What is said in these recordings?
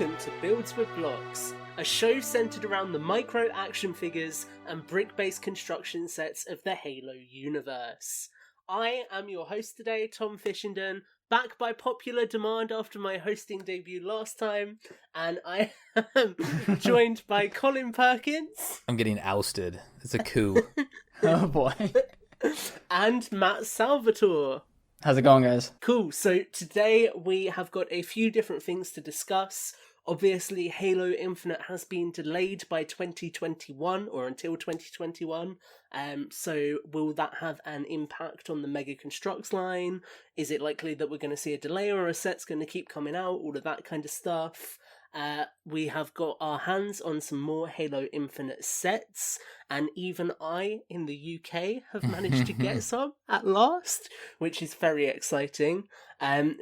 Welcome to Builds with Blocks, a show centered around the micro action figures and brick-based construction sets of the Halo universe. I am your host today, Tom Fishenden, back by popular demand after my hosting debut last time, and I am joined by Colin Perkins. I'm getting ousted. It's a coup. Oh boy. And Matt Salvatore. How's it going, guys? Cool, so today we have got a few different things to discuss. Obviously, Halo Infinite has been delayed by 2021, or until 2021. So will that have an impact on the Mega Construx line? Is it likely that we're going to see a delay, or a set's going to keep coming out? All of that kind of stuff. We have got our hands on some more Halo Infinite sets, and even I, in the UK, have managed to get some at last, which is very exciting.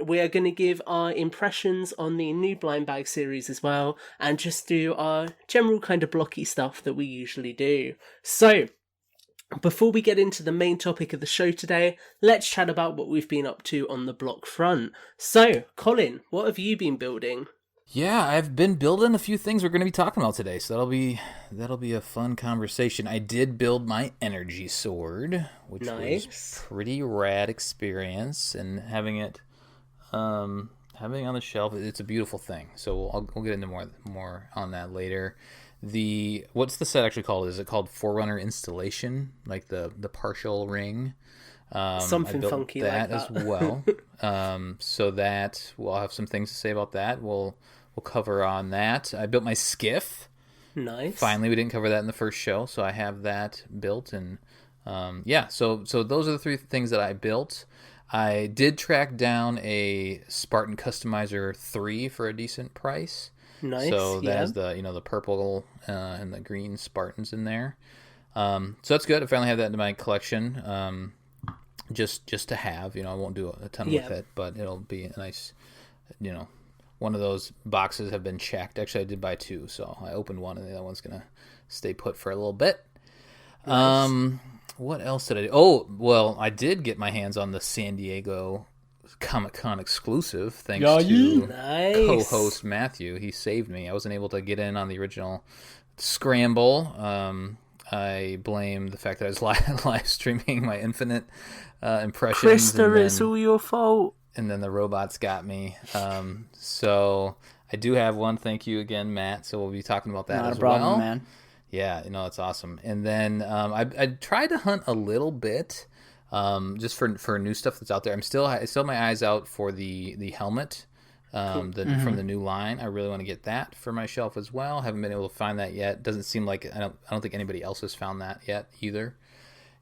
We are going to give our impressions on the new Blind Bag series as well, and just do our general kind of blocky stuff that we usually do. So, before we get into the main topic of the show today, let's chat about what we've been up to on the block front. So, Colin, what have you been building? Yeah, I've been building a few things we're going to be talking about today, so that'll be a fun conversation. I did build my energy sword, which was pretty rad experience, and having it on the shelf, it's a beautiful thing. So we'll get into more on that later. What's the set actually called? Is it called Forerunner Installation, like the partial ring? Something funky like that as well. So that we'll have some things to say about that. We'll cover on that. I built my skiff. Nice. Finally, we didn't cover that in the first show, so I have that built. And so those are the three things that I built. I did track down a Spartan Customizer 3 for a decent price. Nice. So that has the purple and the green Spartans in there. So that's good. I finally have that in my collection. Just to have, I won't do a ton with it, but it'll be a nice, one of those boxes have been checked. Actually, I did buy two, so I opened one, and the other one's gonna stay put for a little bit. Nice. What else did I do? Oh, well, I did get my hands on the San Diego Comic-Con exclusive, thanks to co-host Matthew. He saved me. I wasn't able to get in on the original scramble. I blame the fact that I was live streaming my Infinite impressions. Krista, it's all your fault. And then the robots got me. So I do have one. Thank you again, Matt. So we'll be talking about that as well. Not a problem, man. Yeah, it's awesome. And then I tried to hunt a little bit just for new stuff that's out there. I still have my eyes out for the helmet. From the new line. I really want to get that for my shelf as well. Haven't been able to find that yet. Doesn't seem like I don't think anybody else has found that yet either.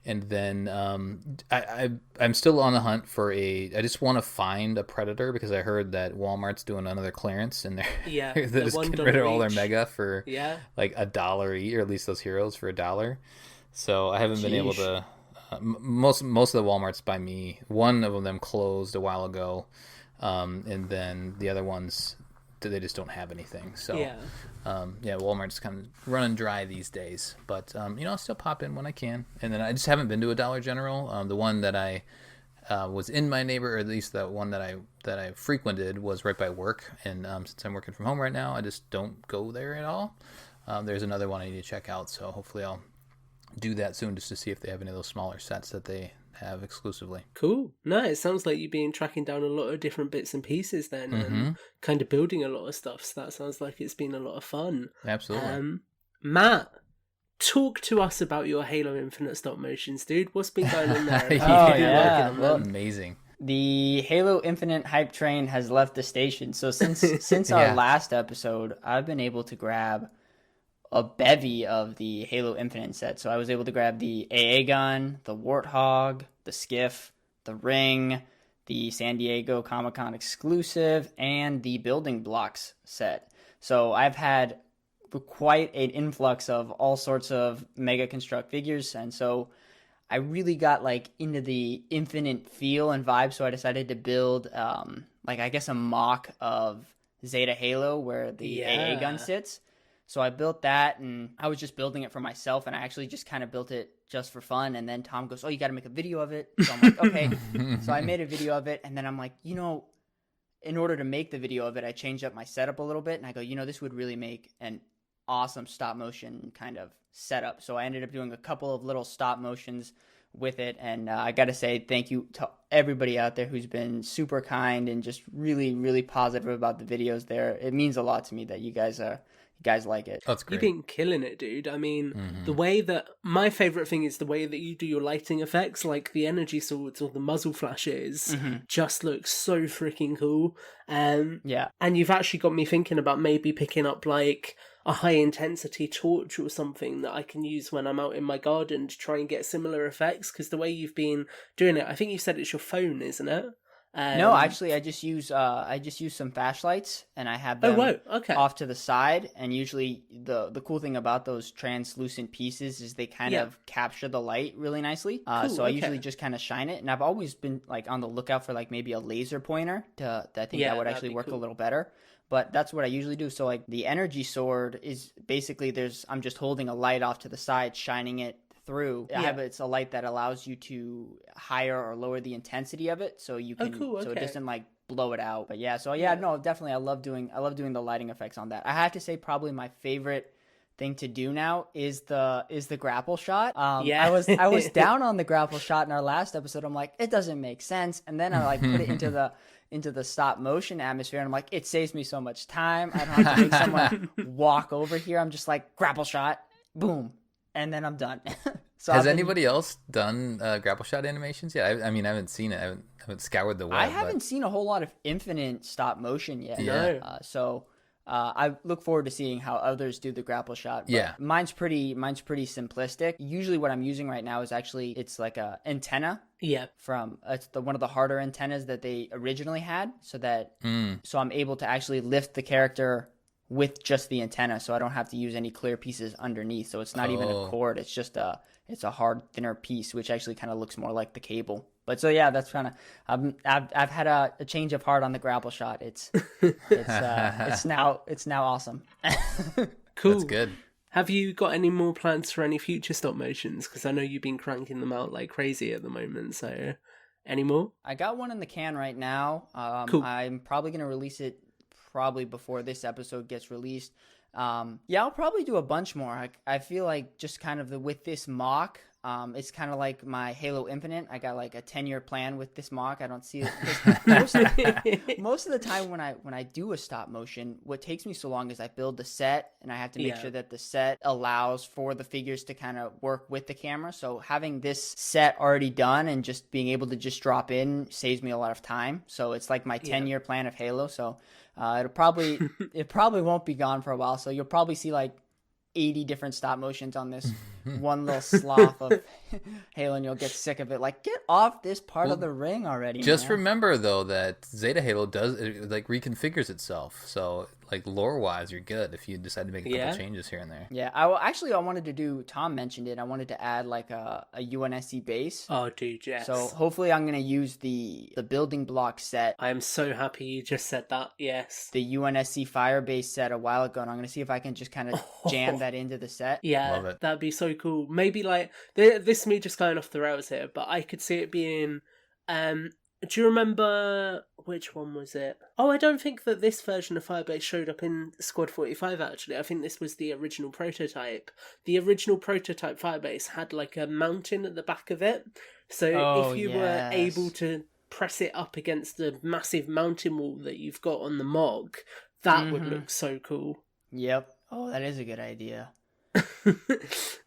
And then I'm still on the hunt for I just want to find a Predator, because I heard that Walmart's doing another clearance, and they're just getting rid of all their Mega for like $1 each, or at least those heroes for $1. So I haven't been able to. Most of the Walmarts by me. One of them closed a while ago. And then the other ones, they just don't have anything. So, Walmart's kind of running dry these days. But, I'll still pop in when I can. And then I just haven't been to a Dollar General. The one that I was in my neighbor, or at least the one that I frequented, was right by work. And since I'm working from home right now, I just don't go there at all. There's another one I need to check out. So hopefully I'll do that soon, just to see if they have any of those smaller sets that they have exclusively. Cool. No, it sounds like you've been tracking down a lot of different bits and pieces then, and kind of building a lot of stuff. So that sounds like it's been a lot of fun. Absolutely. Matt, talk to us about your Halo Infinite stop motions, dude. What's been going on there? Amazing. The Halo Infinite hype train has left the station. So since our last episode, I've been able to grab a bevy of the Halo Infinite set. So I was able to grab the AA gun, the Warthog, the Skiff, the Ring, the San Diego Comic-Con exclusive, and the Building Blocks set. So I've had quite an influx of all sorts of Mega Construx figures, and so I really got into the Infinite feel and vibe, so I decided to build a mock of Zeta Halo where the AA gun sits. So I built that, and I was just building it for myself, and I actually just kind of built it just for fun. And then Tom goes, "Oh, you got to make a video of it." So I'm like, okay. So I made a video of it, and then I'm like, in order to make the video of it, I changed up my setup a little bit, and I go, this would really make an awesome stop motion kind of setup. So I ended up doing a couple of little stop motions with it, and I gotta say thank you to everybody out there who's been super kind and just really, really positive about the videos there. It means a lot to me that you guys like it. That's great. You've been killing it, dude. I mean, the way that my favorite thing is the way that you do your lighting effects, like the energy swords or the muzzle flashes, just look so freaking cool. Yeah, and you've actually got me thinking about maybe picking up like a high intensity torch or something that I can use when I'm out in my garden to try and get similar effects. Because the way you've been doing it, I think you said it's your phone, isn't it? No, actually, I just use some flashlights, and I have them off to the side. And usually, the cool thing about those translucent pieces is they kind of capture the light really nicely. So I usually just kind of shine it. And I've always been like on the lookout for like maybe a laser pointer I think that would actually work a little better. But that's what I usually do. So like the energy sword is basically I'm just holding a light off to the side, shining it through. It's a light that allows you to higher or lower the intensity of it, so you can so it doesn't like blow it out. But no, definitely I love doing the lighting effects on that. I have to say probably my favorite thing to do now is the grapple shot. I was down on the grapple shot in our last episode. I'm like, it doesn't make sense, and then I like put it into the stop motion atmosphere, and I'm like, it saves me so much time. I don't have to make someone walk over here. I'm just like grapple shot, boom, and then I'm done. So has anybody else done grapple shot animations yet? I mean, I haven't seen it. I haven't scoured the web. I haven't seen a whole lot of infinite stop motion yet. Yeah. So I look forward to seeing how others do the grapple shot. But yeah. Mine's pretty simplistic. Usually what I'm using right now is actually, it's like a antenna. Yeah. It's one of the harder antennas that they originally had, so that so I'm able to actually lift the character with just the antenna, so I don't have to use any clear pieces underneath. So it's not even a cord. It's just it's a hard, thinner piece, which actually kind of looks more like the cable. But so yeah, that's kind of I've had a change of heart on the grapple shot. It's now awesome. Cool. That's good. Have you got any more plans for any future stop motions? Because I know you've been cranking them out like crazy at the moment. So, any more? I got one in the can right now. Cool. I'm probably going to release it probably before this episode gets released. I'll probably do a bunch more. I feel like just kind of with this mock, it's kind of like my Halo Infinite. I got like a 10-year plan with this mock. I don't see it. Most of the time when I do a stop motion, what takes me so long is I build the set, and I have to make sure that the set allows for the figures to kind of work with the camera. So having this set already done and just being able to just drop in saves me a lot of time. So it's like my 10-year plan of Halo. So it probably won't be gone for a while. So you'll probably see like 80 different stop motions on this one little sloth of Halo, and you'll get sick of it. Like, get off this part of the ring already. Just man. remember though that Zeta Halo like reconfigures itself, so like lore wise you're good if you decide to make a couple changes here and there. Yeah, I wanted to do, Tom mentioned it, I wanted to add like a UNSC base. Oh dude, yes. So hopefully I'm going to use the building block set. I am so happy you just said that. Yes, the UNSC Firebase set a while ago, and I'm going to see if I can just kind of jam that into the set. Yeah, love it. That'd be so cool. Maybe like this is me just going off the rails here, but I could see it being do you remember which one was it? Oh, I don't think that this version of Firebase showed up in Squad 45 actually. I think this was the original prototype. The original prototype Firebase had like a mountain at the back of it. So if you were able to press it up against the massive mountain wall that you've got on the MOG, that would look so cool. Yep. Oh, that is a good idea.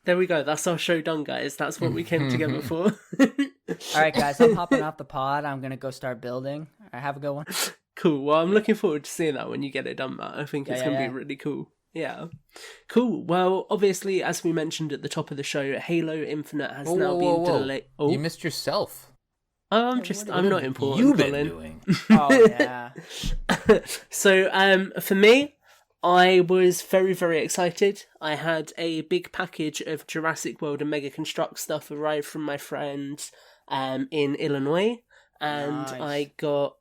There we go. That's our show done, guys. That's what we came together for. All right, guys. I'm hopping off the pod. I'm gonna go start building. All right, have a good one. Cool. Well, I'm looking forward to seeing that when you get it done, Matt. I think it's going to be really cool. Yeah. Cool. Well, obviously, as we mentioned at the top of the show, Halo Infinite has now been delayed. Oh, you missed yourself. I'm not important. You've been Colin. doing. Oh yeah. So, for me, I was very, very excited. I had a big package of Jurassic World and Mega Construx stuff arrive from my friend in Illinois. And nice. I got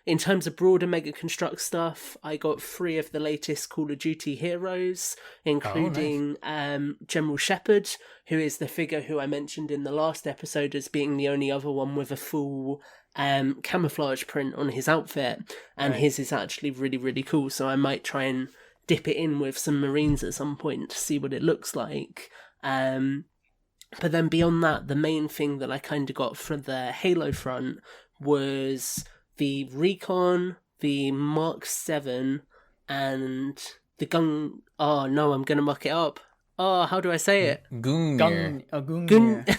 in terms of broader Mega Construx stuff, I got 3 of the latest Call of Duty heroes, including General Shepard, who is the figure who I mentioned in the last episode as being the only other one with a full camouflage print on his outfit, and his is actually really, really cool. So I might try and dip it in with some Marines at some point to see what it looks like. But then beyond that, the main thing that I kind of got for the Halo front was the Recon, the Mark 7, and the gun. Oh no, I'm gonna muck it up. Oh, how do I say it? Gungnir. Gungnir.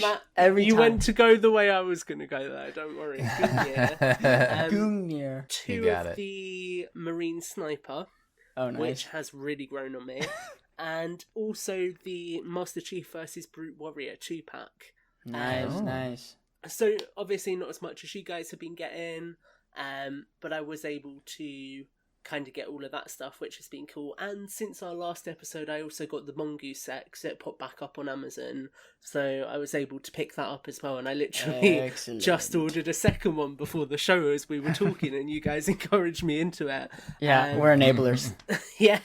Matt, every you time. went to go the way I was going to go there, don't worry. Gungnir. Gungnir. Two of the Marine Sniper, which has really grown on me, and also the Master Chief versus Brute Warrior 2-pack. Nice. So obviously not as much as you guys have been getting, but I was able to kind of get all of that stuff, which has been cool. And since our last episode, I also got the Mongoose set because it popped back up on Amazon, so I was able to pick that up as well. And I literally just ordered a second one before the show as we were talking, and you guys encouraged me into it. Yeah, we're enablers. Yeah,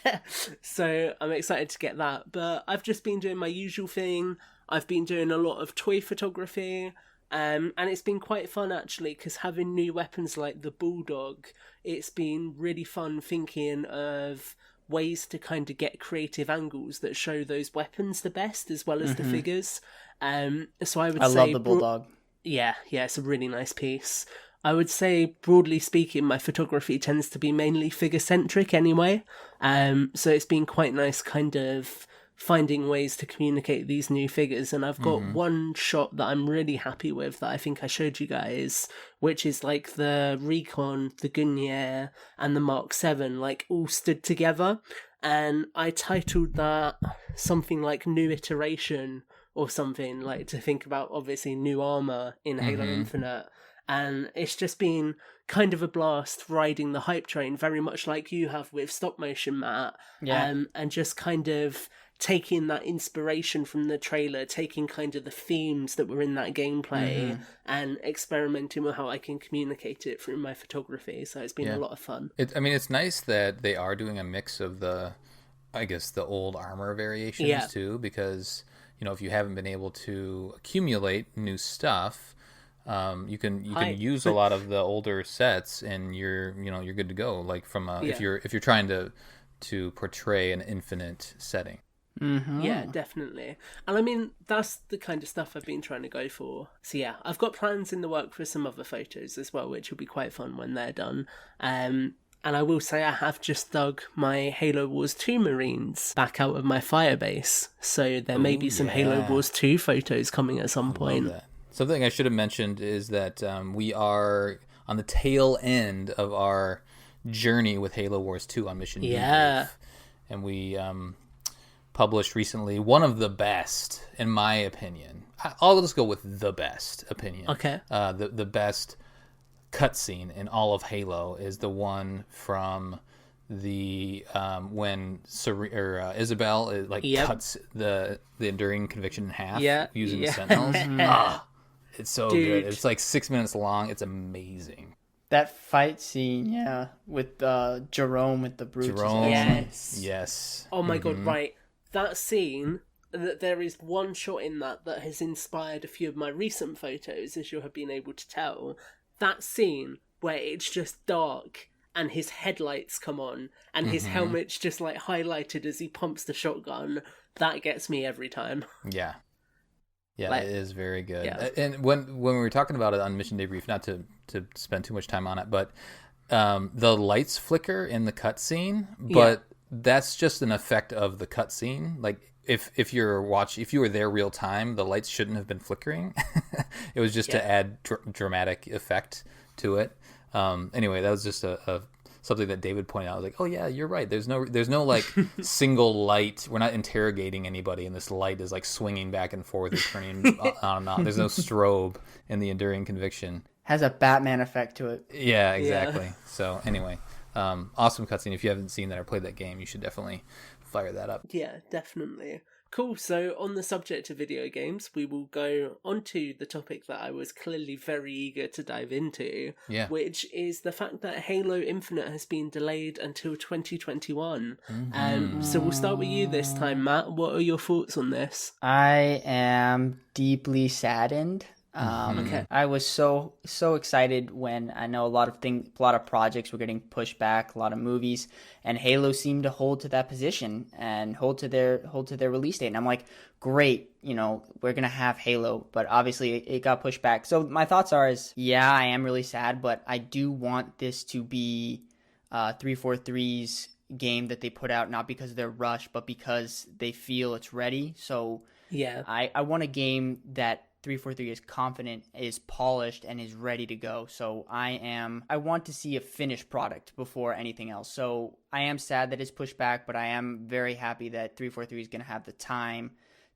so I'm excited to get that. But I've just been doing my usual thing. I've been doing a lot of toy photography. And it's been quite fun actually, because having new weapons like the Bulldog, it's been really fun thinking of ways to kind of get creative angles that show those weapons the best as well as the figures. So I would say love the Bulldog. Yeah, it's a really nice piece. I would say, broadly speaking, my photography tends to be mainly figure-centric anyway. So it's been quite nice kind of finding ways to communicate these new figures, and I've got one shot that I'm really happy with that I think I showed you guys, which is like the Recon, the Gungnir, and the Mark 7 like all stood together, and I titled that something like New Iteration or something, like to think about obviously new armor in Halo Infinite. And it's just been kind of a blast riding the hype train, very much like you have with stop motion, Matt. And just kind of taking that inspiration from the trailer, taking kind of the themes that were in that gameplay and experimenting with how I can communicate it through my photography. So it's been a lot of fun. It's nice that they are doing a mix of the old armor variations too, because, if you haven't been able to accumulate new stuff, you can use a lot of the older sets, and you're good to go. Like if you're trying to portray an infinite setting. Yeah, definitely. And I mean, that's the kind of stuff I've been trying to go for. So yeah, I've got plans in the work for some other photos as well, which will be quite fun when they're done. And I will say I have just dug my Halo Wars 2 Marines back out of my firebase, so there may be some Halo Wars 2 photos coming at some point. Something I should have mentioned is that we are on the tail end of our journey with Halo Wars 2 on Mission Debrief. And we published recently one of the best, in my opinion. I'll just go with the best opinion. Okay. The best cutscene in all of Halo is the one from the when Isabel cuts the Enduring Conviction in half using the Sentinels. It's so good. It's like 6 minutes long. It's amazing. That fight scene, with Jerome with the brutes. Jerome, yes. Oh my god, right. That scene, there is one shot in that has inspired a few of my recent photos, as you have been able to tell. That scene where it's just dark and his headlights come on and his helmet's just like highlighted as he pumps the shotgun, that gets me every time. Yeah, it is very good. Yeah. And when we were talking about it on Mission Debrief, not to spend too much time on it, but the lights flicker in the cutscene, but that's just an effect of the cutscene. Like if you were there real time, the lights shouldn't have been flickering. It was just to add dramatic effect to it. Anyway, that was just a something that David pointed out. I was like, oh yeah, you're right. There's no like single light. We're not interrogating anybody, and this light is like swinging back and forth or turning on and on. There's no strobe in the Enduring Conviction. Has a Batman effect to it. Yeah, exactly. Yeah. So anyway, awesome cutscene. If you haven't seen that or played that game, you should definitely fire that up. Yeah, definitely. Cool. So on the subject of video games, we will go onto the topic that I was clearly very eager to dive into, which is the fact that Halo Infinite has been delayed until 2021. So we'll start with you this time, Matt. What are your thoughts on this? I am deeply saddened. Okay. I was so excited when I know a lot of projects were getting pushed back, a lot of movies, and Halo seemed to hold to that position and hold to their release date. And I'm like, great, we're gonna have Halo, but obviously it got pushed back. So my thoughts are, yeah, I am really sad, but I do want this to be 343's game that they put out, not because they're rushed, but because they feel it's ready. So yeah, I want a game that 343 is confident, is polished, and is ready to go. So I want to see a finished product before anything else. So I am sad that it's pushed back, but I am very happy that 343 is going to have the time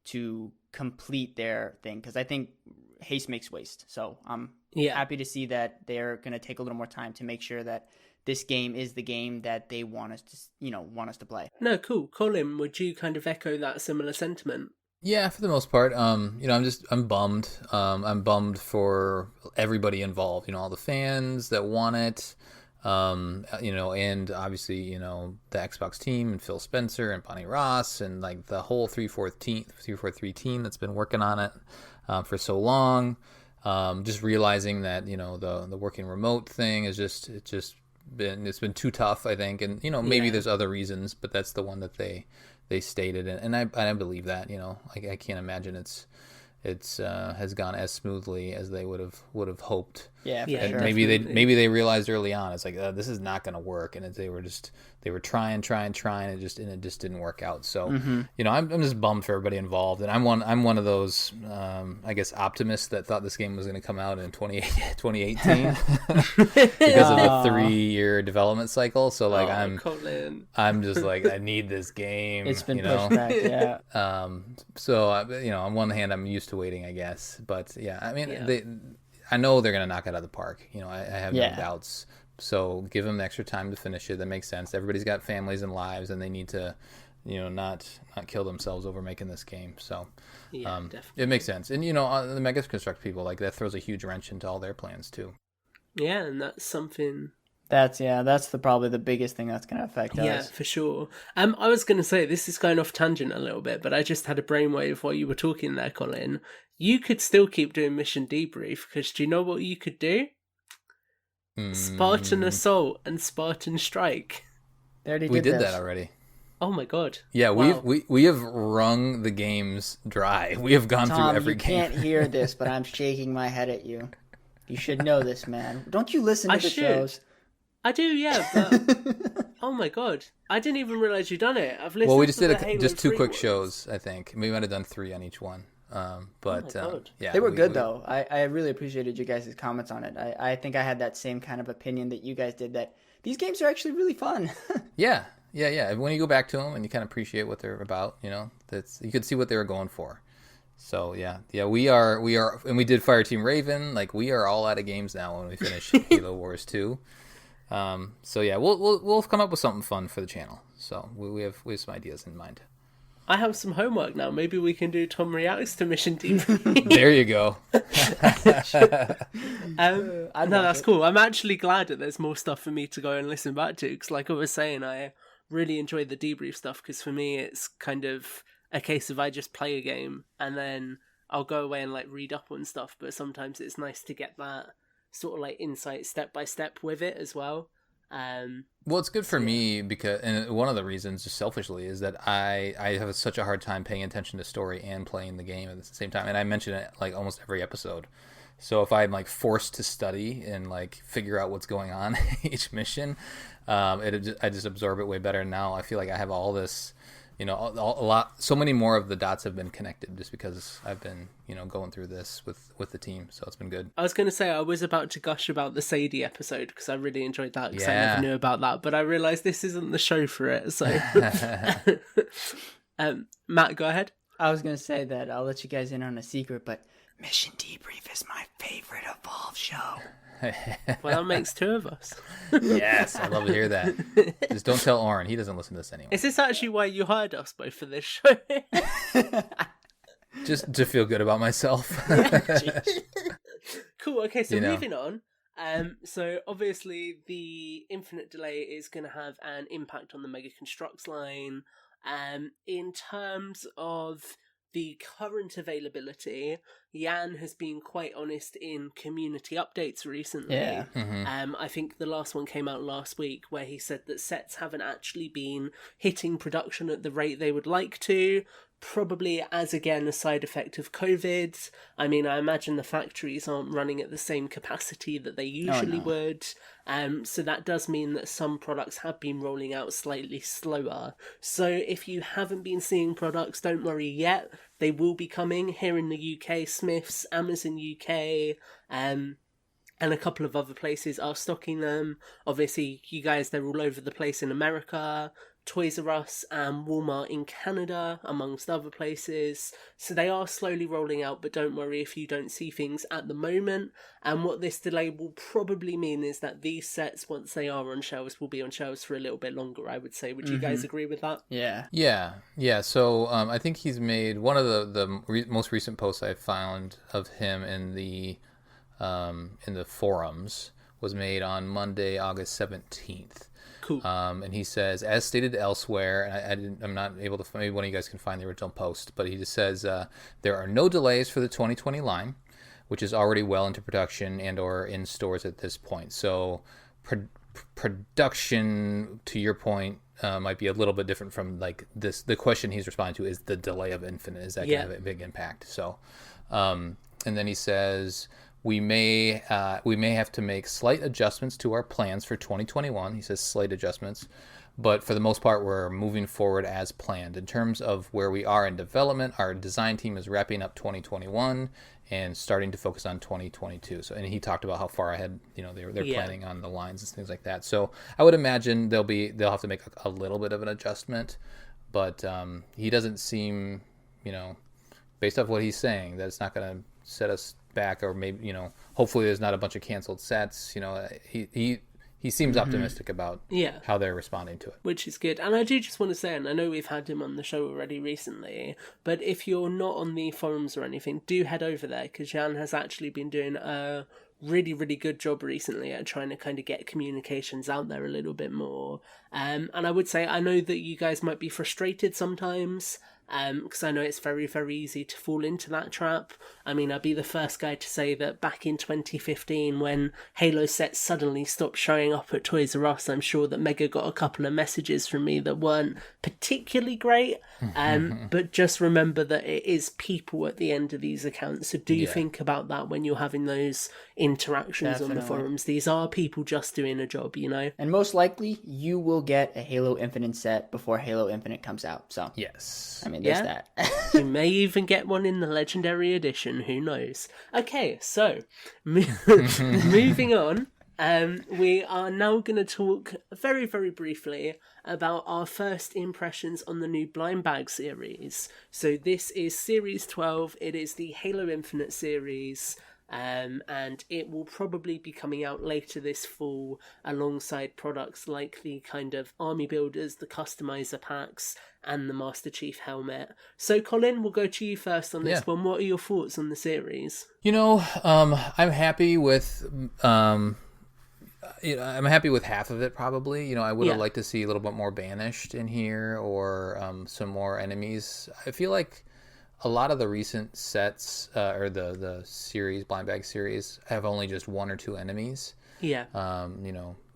to complete their thing, because I think haste makes waste. So I'm happy to see that they're going to take a little more time to make sure that this game is the game that they want us to play. No, cool. Colin, would you kind of echo that similar sentiment? Yeah, for the most part. I'm bummed. I'm bummed for everybody involved. All the fans that want it. And obviously, the Xbox team and Phil Spencer and Bonnie Ross and like the whole 343 team that's been working on it for so long. Just realizing that the working remote thing is it's been too tough, I think, and maybe there's other reasons, but that's the one that they stated, and I believe that. I can't imagine it's has gone as smoothly as they would have hoped. Yeah, for and sure. maybe they realized early on it's like this is not going to work, and they were trying, and it just didn't work out. So I'm just bummed for everybody involved, and I'm one of those I guess optimists that thought this game was going to come out in 2018 because of the 3-year development cycle. So like I'm just like, I need this game. It's been pushed back, yeah. So on one hand I'm used to waiting, I guess, but I mean I know they're going to knock it out of the park. I have no doubts. So give them the extra time to finish it. That makes sense. Everybody's got families and lives, and they need to, not kill themselves over making this game. So definitely. It makes sense. And, the Mega Construx people, like, that throws a huge wrench into all their plans, too. Yeah, and that's something... That's probably the biggest thing that's going to affect us. Yeah, for sure. I was going to say, this is going off tangent a little bit, but I just had a brainwave while you were talking there, Colin. You could still keep doing Mission Debrief, because do you know what you could do? Spartan Assault and Spartan Strike. We did that already. Oh my god. Yeah, wow. we have wrung the games dry. We have gone through every game. You can't hear this, but I'm shaking my head at you. You should know this, man. Don't you listen to the shows? I do, yeah, but oh my god, I didn't even realize you'd done it. I've listened. Well, we just to did just 2 quick shows, I think. We might have done 3 on each one. But yeah, they were good though. I really appreciated you guys' comments on it. I think I had that same kind of opinion that you guys did, that these games are actually really fun. Yeah. When you go back to them and you kind of appreciate what they're about, you could see what they were going for. So yeah, we are, and we did Fireteam Raven. Like, we are all out of games now when we finish Halo Wars 2. So yeah, we'll come up with something fun for the channel. So we have some ideas in mind. I have some homework now. Maybe we can do Tom Reacts to Mission Deep. There you go. No, that's cool. I'm actually glad that there's more stuff for me to go and listen back to, because like I was saying, I really enjoy the debrief stuff, because for me it's kind of a case of I just play a game and then I'll go away and like read up on stuff, but sometimes it's nice to get that sort of like insight step by step with it as well. Well, it's good for me because, and one of the reasons, just selfishly, is that I have such a hard time paying attention to story and playing the game at the same time, and I mention it like almost every episode. So if I'm like forced to study and like figure out what's going on each mission, I just absorb it way better. Now I feel like I have all this, so many more of the dots have been connected just because I've been, going through this with the team. So it's been good. I was going to say, I was about to gush about the Sadie episode because I really enjoyed that, because I never knew about that, but I realised this isn't the show for it. So, Matt, go ahead. I was going to say that I'll let you guys in on a secret, but Mission Debrief is my favorite Evolve show. Well, that makes 2 of us. Yes, I'd love to hear that. Just don't tell Oren. He doesn't listen to this anyway. Is this actually why you hired us both for this show? Just to feel good about myself. Cool. Okay, so moving on. So obviously the infinite delay is going to have an impact on the Mega Construx line. In terms of the current availability, Jan has been quite honest in community updates recently. Yeah. I think the last one came out last week where he said that sets haven't actually been hitting production at the rate they would like to, probably as, again, a side effect of COVID. I mean, I imagine the factories aren't running at the same capacity that they usually would. So that does mean that some products have been rolling out slightly slower. So if you haven't been seeing products, don't worry yet. They will be coming here in the UK. Smiths, Amazon UK, and a couple of other places are stocking them. Obviously, you guys, they're all over the place in America. Toys R Us and Walmart in Canada, amongst other places. So they are slowly rolling out, but don't worry if you don't see things at the moment. And what this delay will probably mean is that these sets, once they are on shelves, will be on shelves for a little bit longer, I would say. Would you guys agree with that? Yeah. So I think he's made one of the most recent posts I found of him in the forums was made on Monday, August 17th. Cool. And he says, as stated elsewhere, and I'm not able to, maybe one of you guys can find the original post, but he just says, there are no delays for the 2020 line, which is already well into production and or in stores at this point. So production, to your point, might be a little bit different from like this. The question he's responding to is the delay of Infinite. Is that going to have a big impact? So, and then he says, we may have to make slight adjustments to our plans for 2021. He says slight adjustments, but for the most part, we're moving forward as planned. In terms of where we are in development, our design team is wrapping up 2021 and starting to focus on 2022. So, and he talked about how far ahead, they're planning on the lines and things like that. So I would imagine they'll have to make a little bit of an adjustment, but he doesn't seem, based off what he's saying, that it's not going to set us back, or maybe hopefully there's not a bunch of canceled sets. He seems optimistic about how they're responding to it, which is good. And I do just want to say, and I know we've had him on the show already recently, but if you're not on the forums or anything, do head over there, because Jan has actually been doing a really, really good job recently at trying to kind of get communications out there a little bit more. And I would say, I know that you guys might be frustrated sometimes, because I know it's very, very easy to fall into that trap. I mean, I'd be the first guy to say that back in 2015, when Halo sets suddenly stopped showing up at Toys R Us, I'm sure that Mega got a couple of messages from me that weren't particularly great. But just remember that it is people at the end of these accounts, so do think about that when you're having those interactions on the forums. These are people just doing a job, And most likely, you will get a Halo Infinite set before Halo Infinite comes out. So yes. I mean, there's that. You may even get one in the Legendary Edition, who knows? Okay, so, moving on, we are now going to talk very, very briefly about our first impressions on the new Blind Bag series. So this is Series 12, it is the Halo Infinite series, and it will probably be coming out later this fall alongside products like the kind of army builders, the customizer packs, and the Master Chief helmet. So Colin, we'll go to you first on this one. What are your thoughts on the series? I'm happy with I'm happy with half of it, probably. I would have liked to see a little bit more Banished in here, or some more enemies. I feel like a lot of the recent sets, or the series, Blind Bag series, have only just one or two enemies. Yeah.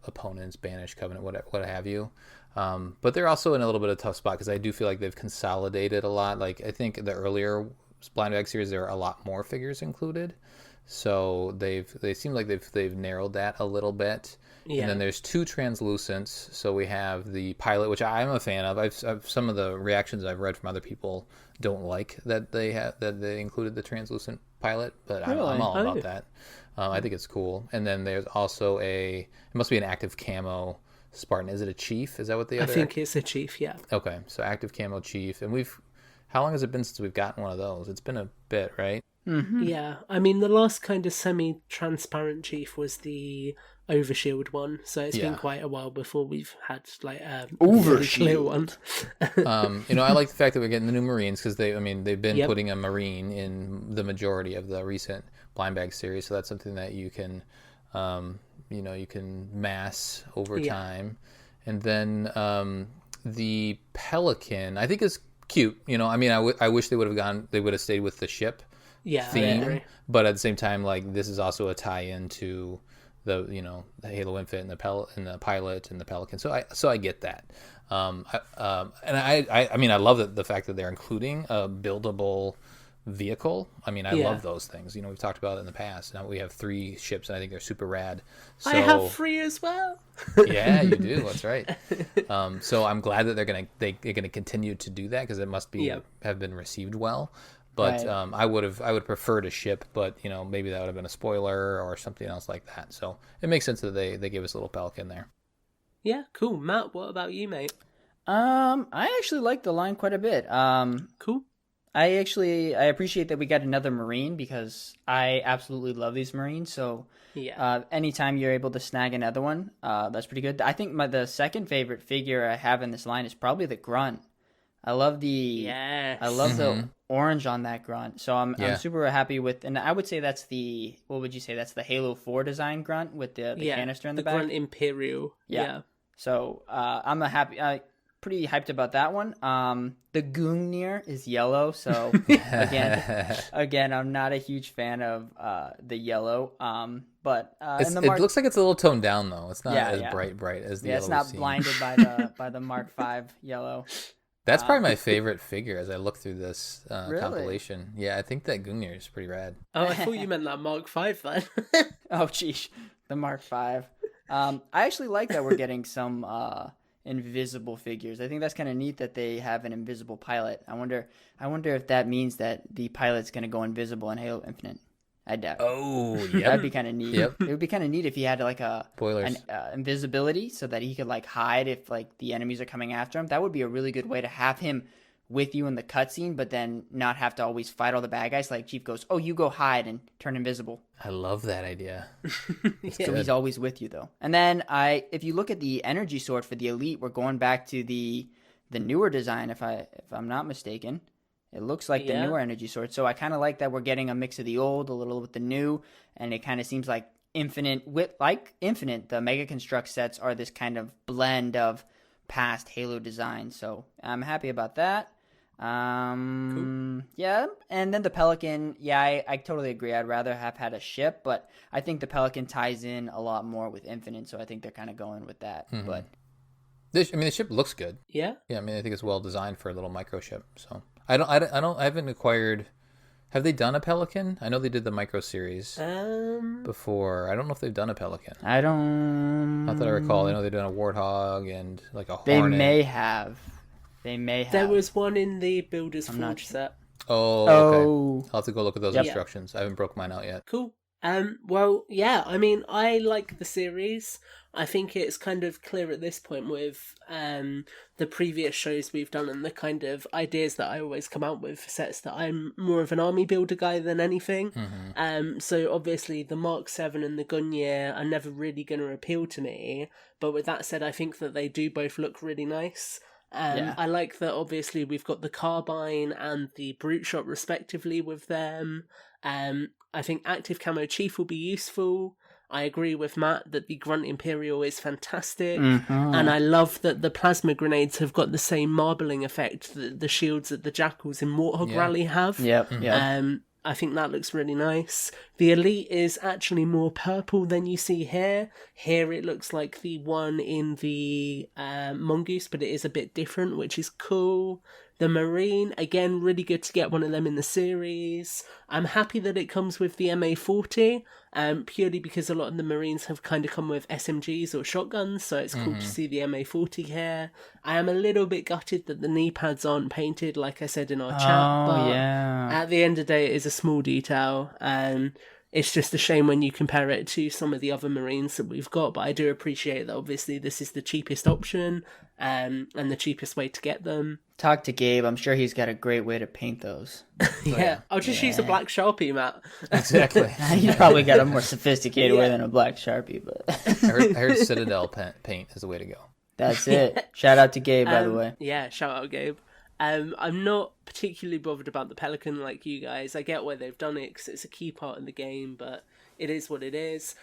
Opponents, Banished, Covenant, what have you. But they're also in a little bit of a tough spot, because I do feel like they've consolidated a lot. Like, I think the earlier Blind Bag series, there are a lot more figures included. So they seem like they've narrowed that a little bit. Yeah. And then there's two translucents. So we have the pilot, which I'm a fan of. I've some of the reactions I've read from other people don't like that they included the translucent pilot, but I'm all about that. I think it's cool. And then there's also it must be an active camo Spartan. Is it a Chief? Is that what the other? I think it's a Chief, yeah. Okay, so active camo Chief. And how long has it been since we've gotten one of those? It's been a bit, right? Mm-hmm. Yeah, I mean, the last kind of semi-transparent Chief was the Overshield one, so it's been quite a while before we've had like a really clear one. I like the fact that we're getting the new Marines, because they've been putting a Marine in the majority of the recent Blind Bag series, so that's something that you can you can mass over time. And then the Pelican, I think, is cute. You know, I mean, I wish they would have stayed with the ship theme, but at the same time, like this is also a tie-in to the the Halo Infinite and the pilot and the Pelican. So I get that. And I mean, I love the fact that they're including a buildable vehicle. I mean, I love those things. You know, we've talked about it in the past. Now we have 3 ships, and I think they're super rad. So, I have 3 as well. Yeah, you do. That's right. So I'm glad that they're gonna continue to do that, because it must be have been received well. But I would prefer to ship, but maybe that would have been a spoiler or something else like that. So it makes sense that they gave us a little Pelican there. Yeah, cool. Matt, what about you, mate? I actually like the line quite a bit. Cool. I appreciate that we got another Marine, because I absolutely love these Marines. So anytime you're able to snag another one, that's pretty good. I think the second favorite figure I have in this line is probably the Grunt. I love the orange on that Grunt. So I'm super happy with, and I would say that's what would you say? That's the Halo 4 design Grunt with the canister in the back. The Grunt Imperial. Yeah. So I'm pretty hyped about that one. The Gungnir is yellow, so again, I'm not a huge fan of the yellow. But it looks like it's a little toned down though. It's not as bright as the yellow. It's not blinded by the Mark V yellow. That's probably my favorite figure as I look through this compilation. Yeah, I think that Gungnir is pretty rad. Oh, I thought you meant that Mark V then. Oh, geez, the Mark V. I actually like that we're getting some invisible figures. I think that's kind of neat that they have an invisible pilot. I wonder if that means that the pilot's going to go invisible in Halo Infinite. I doubt. Oh, yeah. That'd be kind of neat. Yep. It would be kind of neat if he had like an invisibility, so that he could like hide if like the enemies are coming after him. That would be a really good way to have him with you in the cutscene, but then not have to always fight all the bad guys. Like Chief goes, "Oh, you go hide and turn invisible." I love that idea. So he's always with you though. And then if you look at the energy sword for the Elite, we're going back to the newer design. If I'm not mistaken. It looks like the newer energy sword. So I kind of like that we're getting a mix of the old, a little with the new, and it kind of seems like Infinite, the Mega Construx sets are this kind of blend of past Halo design. So I'm happy about that. Cool. Yeah, and then the Pelican, I totally agree. I'd rather have had a ship, but I think the Pelican ties in a lot more with Infinite, so I think they're kind of going with that. Mm-hmm. But the ship looks good. Yeah. Yeah, I mean, I think it's well designed for a little micro ship. So I haven't acquired. Have they done a Pelican? I know they did the micro series before. I don't know if they've done a Pelican. I don't. Not that I recall. I know they've done a Warthog and like a Hornet. They may have. There was one in the Builder's Forge set. Oh, okay. I'll have to go look at those instructions. I haven't broke mine out yet. Cool. Well, yeah, I mean, I like the series. I think it's kind of clear at this point with the previous shows we've done and the kind of ideas that I always come out with for sets that I'm more of an army builder guy than anything. Mm-hmm. So obviously the Mark 7 and the Gungnir are never really going to appeal to me. But with that said, I think that they do both look really nice. I like that obviously we've got the Carbine and the Brute Shot respectively with them. I think Active Camo Chief will be useful. I agree with Matt that the Grunt Imperial is fantastic. Mm-hmm. And I love that the plasma grenades have got the same marbling effect that the shields that the Jackals in Warthog Rally have. Yep. I think that looks really nice. The Elite is actually more purple than you see here. Here it looks like the one in the Mongoose, but it is a bit different, which is cool. The Marine, again, really good to get one of them in the series. I'm happy that it comes with the MA40, purely because a lot of the Marines have kind of come with SMGs or shotguns, so it's cool to see the MA40 here. I am a little bit gutted that the knee pads aren't painted, like I said in our chat, but at the end of the day, it is a small detail. It's just a shame when you compare it to some of the other Marines that we've got, but I do appreciate that obviously this is the cheapest option and the cheapest way to get them. Talk to Gabe. I'm sure he's got a great way to paint those. I'll just use a black Sharpie, Matt. Exactly. He's probably got a more sophisticated way than a black Sharpie, but I heard Citadel paint is the way to go. That's it. Shout out to Gabe, by the way. Yeah, shout out Gabe. I'm not particularly bothered about the Pelican like you guys. I get why they've done it because it's a key part of the game, but it is what it is.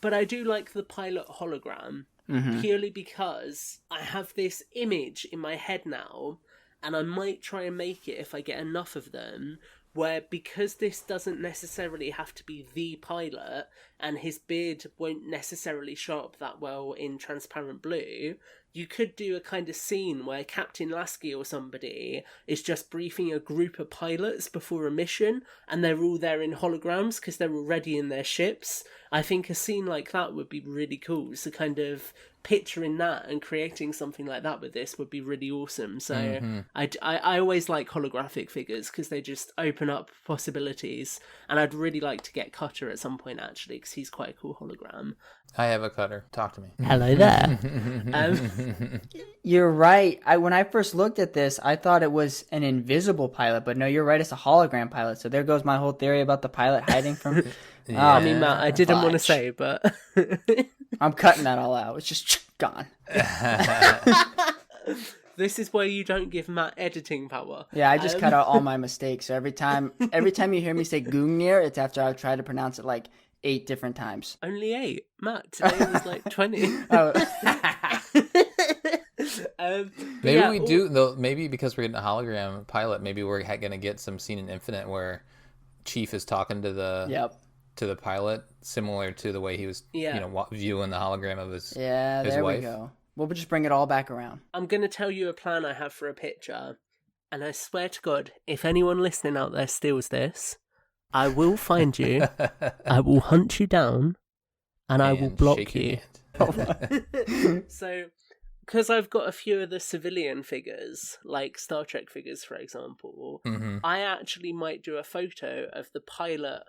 But I do like the pilot hologram purely because I have this image in my head now, and I might try and make it if I get enough of them, where because this doesn't necessarily have to be the pilot, and his beard won't necessarily show up that well in transparent blue, you could do a kind of scene where Captain Lasky or somebody is just briefing a group of pilots before a mission, and they're all there in holograms because they're already in their ships. I think a scene like that would be really cool. So kind of picturing that and creating something like that with this would be really awesome. So I always like holographic figures because they just open up possibilities, and I'd really like to get Cutter at some point actually, because he's quite a cool hologram. I have a Cutter. Talk to me. Hello there. You're right. When I first looked at this, I thought it was an invisible pilot, but no, you're right. It's a hologram pilot. So there goes my whole theory about the pilot hiding from. I mean, Matt, I didn't want to say, but I'm cutting that all out. It's just gone. This is where you don't give Matt editing power. Yeah, I just cut out all my mistakes. So every time you hear me say Gungnir, it's after I've tried to pronounce it like 8 different times. Only 8? Matt, today was like 20. Maybe we do, though. Maybe because we're getting a hologram pilot, maybe we're going to get some scene in Infinite where Chief is talking to the pilot, similar to the way he was viewing the hologram of his there wife. We go. We'll just bring it all back around. I'm going to tell you a plan I have for a picture, and I swear to God, if anyone listening out there steals this, I will find you, I will hunt you down, and I will block you. So, because I've got a few of the civilian figures, like Star Trek figures, for example, I actually might do a photo of the pilot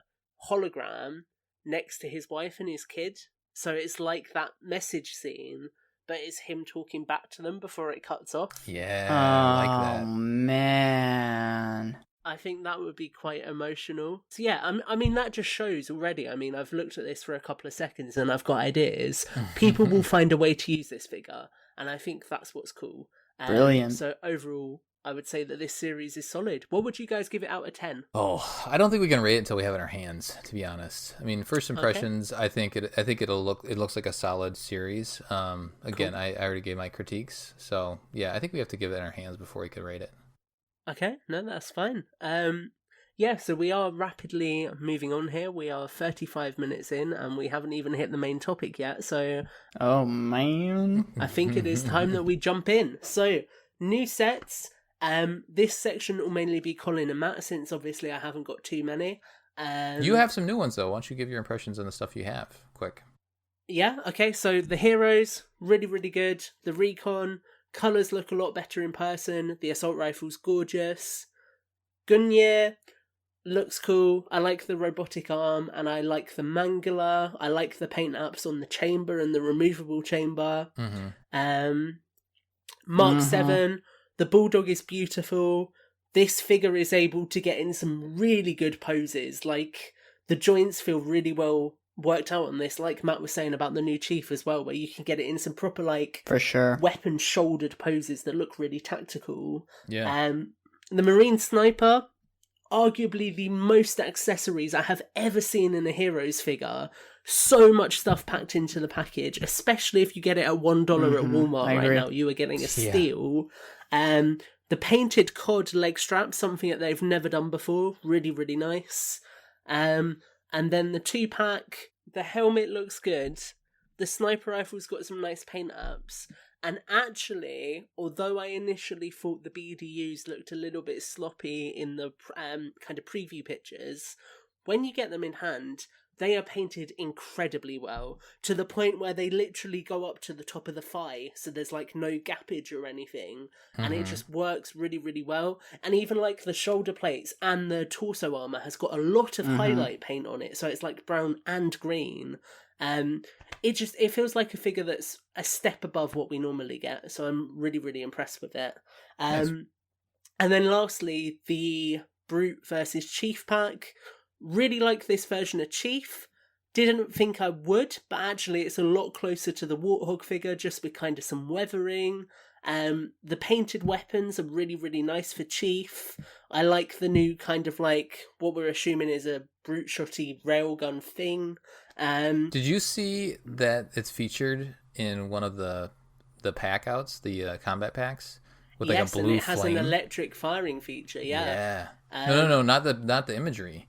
hologram next to his wife and his kid. So it's like that message scene, but it's him talking back to them before it cuts off. Yeah, I like that. Oh, man. I think that would be quite emotional. So yeah, I mean, that just shows already. I mean, I've looked at this for a couple of seconds and I've got ideas. People will find a way to use this figure, and I think that's what's cool. Brilliant. So overall, I would say that this series is solid. What would you guys give it out of 10? Oh, I don't think we can rate it until we have it in our hands, to be honest. I mean, first impressions, okay. I think it looks like a solid series. Again, cool. I already gave my critiques, so yeah, I think we have to give it in our hands before we could rate it. Okay, no, that's fine. Yeah, so we are rapidly moving on here. We are 35 minutes in, and we haven't even hit the main topic yet, so... Oh, man. I think it is time that we jump in. So, new sets. This section will mainly be Colin and Matt, since obviously I haven't got too many. You have some new ones, though. Why don't you give your impressions on the stuff you have, quick? Yeah, okay, so the heroes, really, really good. The recon... Colours look a lot better in person. The assault rifle's gorgeous. Gungnir looks cool. I like the robotic arm, and I like the mangala. I like the paint apps on the chamber and the removable chamber. Mark 7. The bulldog is beautiful. This figure is able to get in some really good poses. Like, the joints feel really well worked out on this, like Matt was saying about the new Chief as well, where you can get it in some proper, like, for sure, weapon shouldered poses that look really tactical. Yeah. The Marine Sniper, arguably the most accessories I have ever seen in a Heroes figure. So much stuff packed into the package, especially if you get it at $1 at Walmart right now. You are getting a steal. The painted cod leg strap, something that they've never done before. Really, really nice. And then the 2-pack, the helmet looks good. The sniper rifle's got some nice paint apps. And actually, although I initially thought the BDUs looked a little bit sloppy in the kind of preview pictures, when you get them in hand, they are painted incredibly well, to the point where they literally go up to the top of the thigh, so there's like no gappage or anything, and it just works really, really well. And even like the shoulder plates and the torso armor has got a lot of highlight paint on it, so it's like brown and green. It feels like a figure that's a step above what we normally get, so I'm really, really impressed with it. Nice. And then lastly, the Brute versus Chief pack. Really like this version of Chief. Didn't think I would, but actually it's a lot closer to the Warthog figure, just with kind of some weathering. The painted weapons are really, really nice for Chief. I like the new kind of like what we're assuming is a brute shotty railgun thing. Did you see that it's featured in one of the pack outs, the combat packs? with like a blue and it has flame. an electric firing feature. Yeah. No, not the imagery,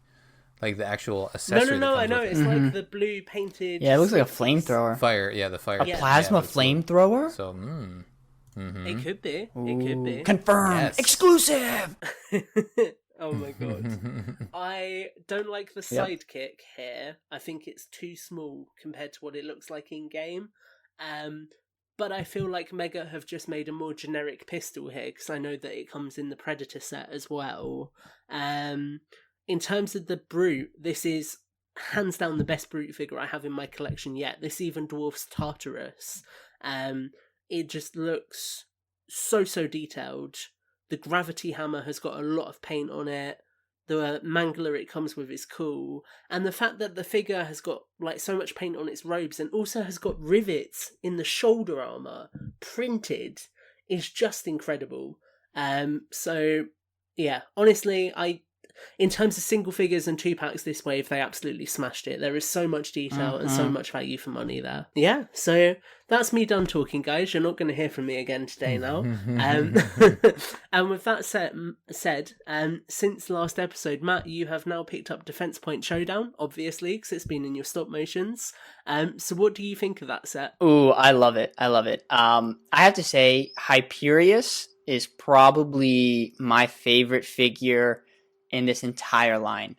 like the actual accessory. No. That I comes know with it's it. like the blue painted. Yeah, it looks like a flamethrower. Fire. Yeah, the fire. A plasma flamethrower. So, It could be. It could be. Confirmed. Yes. Exclusive. Oh my god. I don't like the sidekick here. I think it's too small compared to what it looks like in game. But I feel like Mega have just made a more generic pistol here, because I know that it comes in the Predator set as well. In terms of the Brute, this is hands down the best Brute figure I have in my collection yet. This even dwarfs Tartarus. It just looks so detailed. The gravity hammer has got a lot of paint on it. The mangler it comes with is cool. And the fact that the figure has got like so much paint on its robes and also has got rivets in the shoulder armor printed is just incredible. So yeah, honestly, in terms of single figures and 2-packs this wave, they absolutely smashed it. There is so much detail and so much value for money there. Yeah, so that's me done talking, guys. You're not going to hear from me again today now. And with that said, since last episode, Matt, you have now picked up Defense Point Showdown, obviously, because it's been in your stop motions. So what do you think of that set? Ooh, I love it. I have to say, Hyperius is probably my favorite figure in this entire line.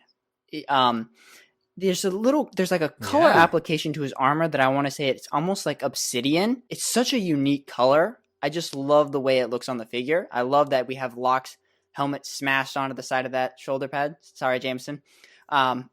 There's like a color application to his armor that I want to say it's almost like obsidian. It's such a unique color. I just love the way it looks on the figure. I love that we have Locke's helmet smashed onto the side of that shoulder pad. Sorry, Jameson. But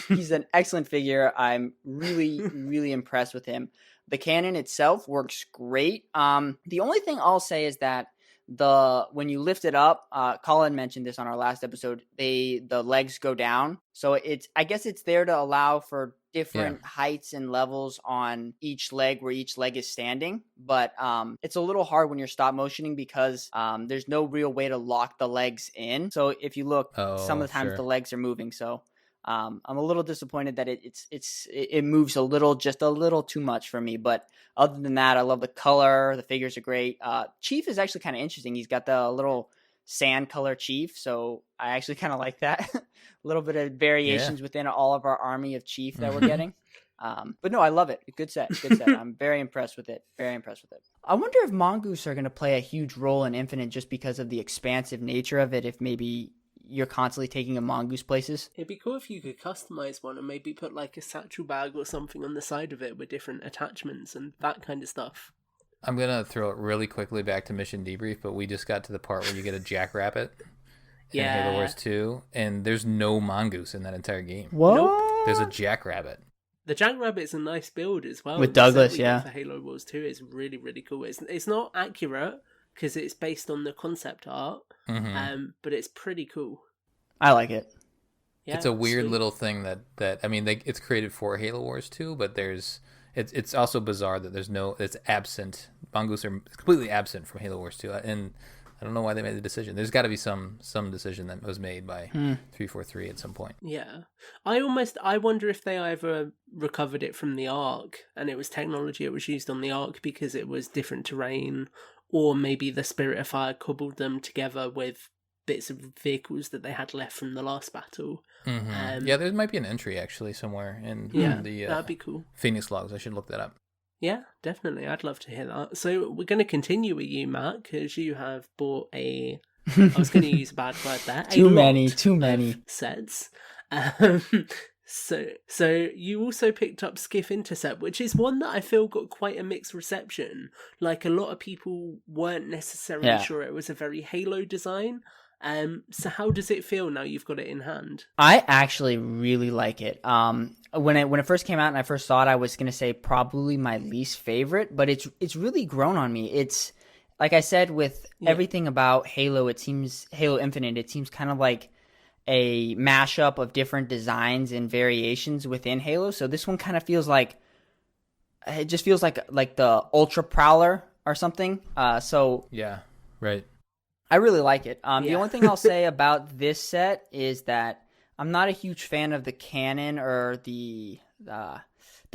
he's an excellent figure. I'm really impressed with him. The cannon itself works great. The only thing I'll say is that when you lift it up, Colin mentioned this on our last episode, the legs go down. So I guess it's there to allow for different heights and levels on each leg where each leg is standing. But it's a little hard when you're stop motioning because there's no real way to lock the legs in. So if you look, some of the times the legs are moving. So I'm a little disappointed that it moves just a little too much for me. But other than that, I love the color. The figures are great. Chief is actually kind of interesting. He's got the little sand color Chief, so I actually kind of like that. A little bit of variations within all of our army of Chief that we're getting. But no, I love it. Good set. I'm very impressed with it. I wonder if Mongoose are going to play a huge role in Infinite just because of the expansive nature of it. If maybe you're constantly taking a Mongoose places. It'd be cool if you could customize one and maybe put like a satchel bag or something on the side of it with different attachments and that kind of stuff. I'm going to throw it really quickly back to Mission Debrief, but we just got to the part where you get a Jackrabbit in Halo Wars 2, and there's no Mongoose in that entire game. What? Nope. There's a Jackrabbit. The Jackrabbit's a nice build as well. With Douglas, for Halo Wars 2 is really, really cool. It's not accurate because it's based on the concept art, but it's pretty cool. I like it. Yeah, it's a weird little thing that I mean, it's created for Halo Wars 2, but it's also bizarre that it's absent. Mongoose are completely absent from Halo Wars 2, and I don't know why they made the decision. There's got to be some decision that was made by 343 at some point. Yeah, I wonder if they either recovered it from the Ark and it was technology it was used on the Ark because it was different terrain, or maybe the Spirit of Fire cobbled them together with bits of vehicles that they had left from the last battle. Yeah, there might be an entry actually somewhere in the that'd be cool. Phoenix logs. I should look that up. Yeah, definitely. I'd love to hear that. So we're going to continue with you, Matt, because you have bought I was going to use a bad word there. Too many sets. So you also picked up Skiff Intercept, which is one that I feel got quite a mixed reception. Like a lot of people weren't necessarily sure it was a very Halo design. So how does it feel now you've got it in hand? I actually really like it. When it first came out and I first saw it, I was gonna say probably my least favorite, but it's really grown on me. It's like I said with everything about Halo Infinite, it seems kind of like a mashup of different designs and variations within Halo. So this one kind of feels like the Ultra Prowler or something. So yeah, right. I really like it. The only thing I'll say about this set is that I'm not a huge fan of the cannon or the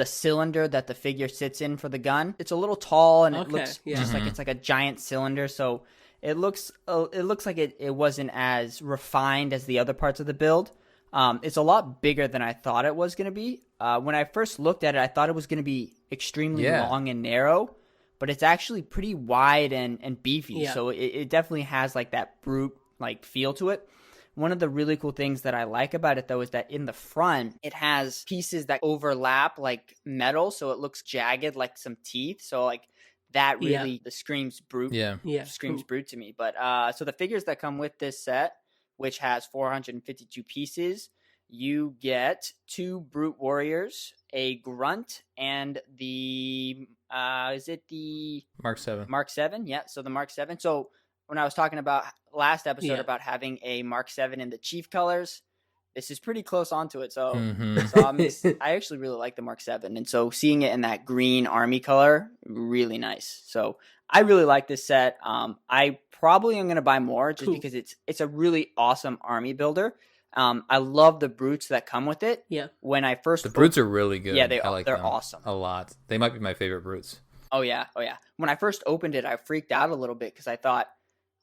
the cylinder that the figure sits in for the gun. It's a little tall, and it looks just like it's like a giant cylinder. So it looks like it wasn't as refined as the other parts of the build. It's a lot bigger than I thought it was going to be. When I first looked at it, I thought it was going to be extremely long and narrow, but it's actually pretty wide and beefy. Yeah. So it definitely has like that brute like feel to it. One of the really cool things that I like about it, though, is that in the front, it has pieces that overlap like metal, so it looks jagged like some teeth. So like that really screams brute. Screams brute to me. But so the figures that come with this set, which has 452 pieces, you get 2 brute warriors, a grunt, and the is it the Mark 7? Mark 7, yeah. So the Mark 7. So when I was talking about last episode about having a Mark 7 in the chief colors, this is pretty close onto it. So, I actually really like the Mark 7. And so seeing it in that green army color, really nice. So I really like this set. I probably am going to buy more just because it's a really awesome army builder. I love the brutes that come with it. Yeah. When I first... The brutes are really good. Yeah, they're they're awesome. A lot. They might be my favorite brutes. Oh, yeah. When I first opened it, I freaked out a little bit because I thought,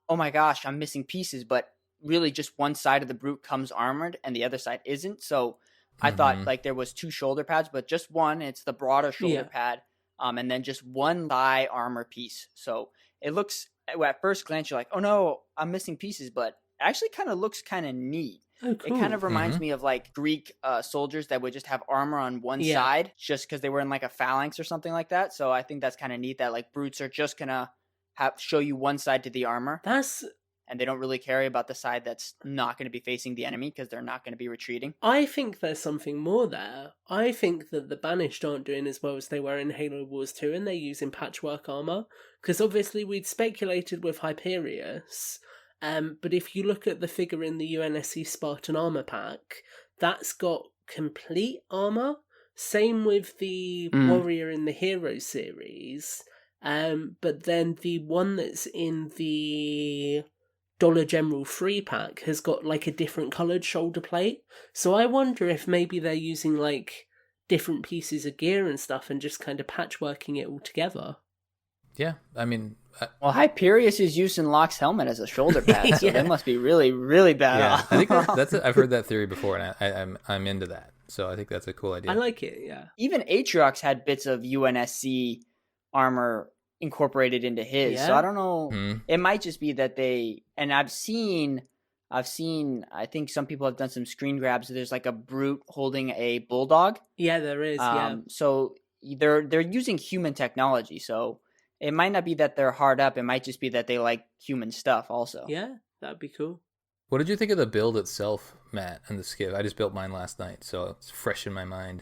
oh my gosh, I'm missing pieces, but really just one side of the brute comes armored and the other side isn't. So I thought like there was 2 shoulder pads, but just one. It's the broader shoulder pad, and then just one thigh armor piece. So it looks, at first glance, you're like, oh no, I'm missing pieces, but it actually kind of looks kind of neat. Oh, cool. It kind of reminds me of like Greek soldiers that would just have armor on one side just because they were in like a phalanx or something like that. So I think that's kind of neat that like brutes are just gonna show you one side to the armor. And they don't really care about the side that's not going to be facing the enemy because they're not going to be retreating. I think there's something more there. I think that the Banished aren't doing as well as they were in Halo Wars 2 and they're using patchwork armor. Because obviously we'd speculated with Hyperius, but if you look at the figure in the UNSC Spartan armor pack, that's got complete armor. Same with the warrior in the Hero series. But then the one that's in the Dollar General free pack has got like a different coloured shoulder plate. So I wonder if maybe they're using like different pieces of gear and stuff and just kind of patchworking it all together. Yeah, I mean... Well, Hyperius is using Locke's helmet as a shoulder pad, so they must be really, really bad. Yeah, I think that's I've heard that theory before, and I'm into that. So I think that's a cool idea. I like it, yeah. Even Atriox had bits of UNSC armor incorporated into his, so I don't know. It might just be that they, and I've seen I think some people have done some screen grabs. There's like a brute holding a bulldog. Yeah, there is. So they're using human technology. So it might not be that they're hard up. It might just be that they like human stuff also. Yeah, that'd be cool. What did you think of the build itself, Matt, and the Skiff? I just built mine last night, so it's fresh in my mind.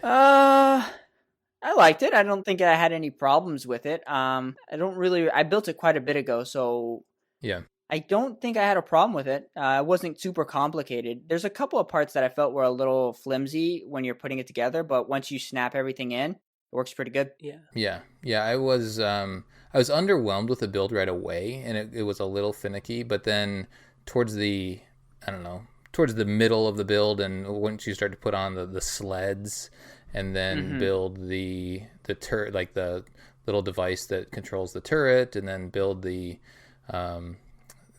I liked it. I don't think I had any problems with it. I built it quite a bit ago, so yeah. I don't think I had a problem with it. It wasn't super complicated. There's a couple of parts that I felt were a little flimsy when you're putting it together, but once you snap everything in, it works pretty good. Yeah. I was underwhelmed with the build right away, and it was a little finicky, but then towards the middle of the build, and once you start to put on the sleds and then build the turret, like the little device that controls the turret, and then build the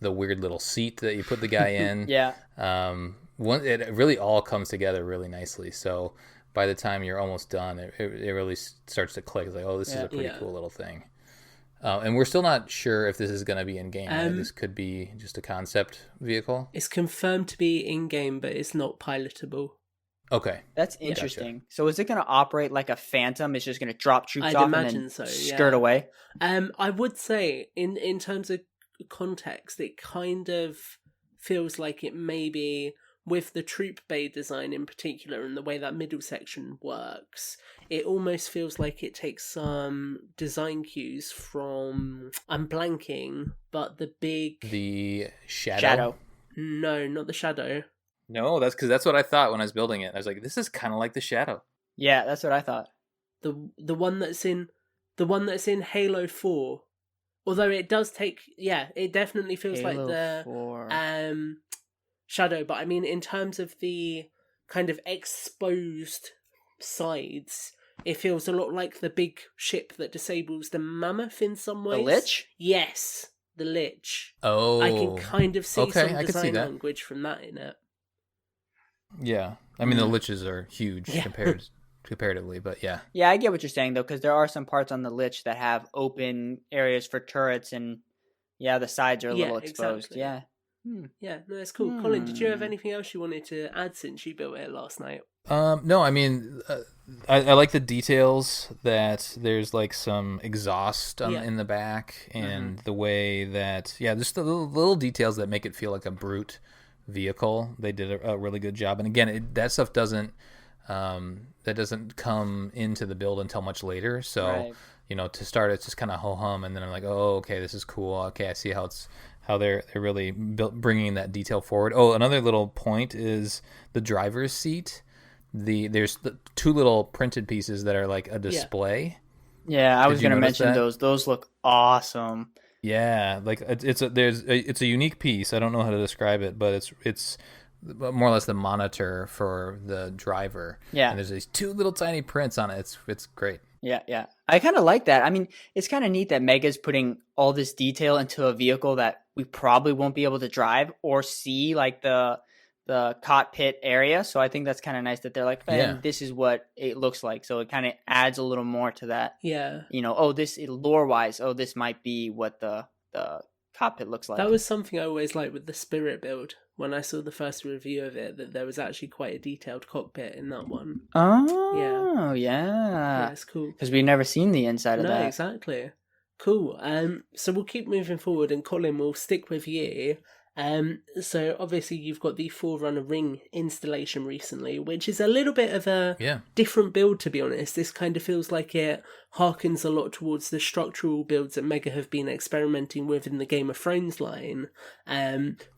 weird little seat that you put the guy in. It really all comes together really nicely. So by the time you're almost done, it really starts to click. It's like, oh, this is a pretty cool little thing. And we're still not sure if this is going to be in-game. Right? This could be just a concept vehicle. It's confirmed to be in-game, but it's not pilotable. Okay. That's interesting. Gotcha. So is it going to operate like a Phantom? It's just going to drop troops off and then skirt away? I would say, in terms of context, it kind of feels like it may be, with the troop bay design in particular and the way that middle section works, it almost feels like it takes some design cues from, I'm blanking, but the Shadow? No, not the Shadow. No, that's because that's what I thought when I was building it. I was like, this is kind of like the Shadow. Yeah, that's what I thought. The one that's in Halo 4. Although it does take, it definitely feels Halo like the 4. Shadow, but I mean in terms of the kind of exposed sides, it feels a lot like the big ship that disables the mammoth in some ways. The Lich? Yes, the Lich. Oh, I can kind of see okay, some I can see design that. language from that in it. Yeah, I mean the liches are huge comparatively, but yeah. Yeah, I get what you're saying though, because there are some parts on the Lich that have open areas for turrets, and the sides are a little exposed. Exactly. Yeah. Yeah, no, it's cool. Colin, did you have anything else you wanted to add since you built it last night? No, I mean, I like the details that there's like some exhaust in the back, and the way that just the little details that make it feel like a brute vehicle. They did a really good job, and again, that stuff doesn't come into the build until much later. So to start, it's just kind of ho hum, and then I'm like, oh, okay, this is cool. Okay, I see how they're really bringing that detail forward. Oh, another little point is the driver's seat. There's the two little printed pieces that are like a display. Yeah, I was going to mention those. Those look awesome. Yeah, like it's a unique piece. I don't know how to describe it, but it's more or less the monitor for the driver. Yeah, and there's these two little tiny prints on it. It's great. Yeah. I kind of like that. I mean, it's kind of neat that Mega's putting all this detail into a vehicle that we probably won't be able to drive or see, like the cockpit area. So I think that's kind of nice that they're like, this is what it looks like. So it kind of adds a little more to that. Yeah. This lore-wise, this might be what the cockpit looks like. That was something I always liked with the Spirit build. When I saw the first review of it, that there was actually quite a detailed cockpit in that one. Oh, yeah. It's cool. Because we've never seen the inside of that. No, exactly. Cool. So we'll keep moving forward, and Colin, will stick with you. So obviously you've got the Forerunner ring installation recently, which is a little bit of a different build, to be honest. This kind of feels like it harkens a lot towards the structural builds that Mega have been experimenting with in the Game of Thrones line.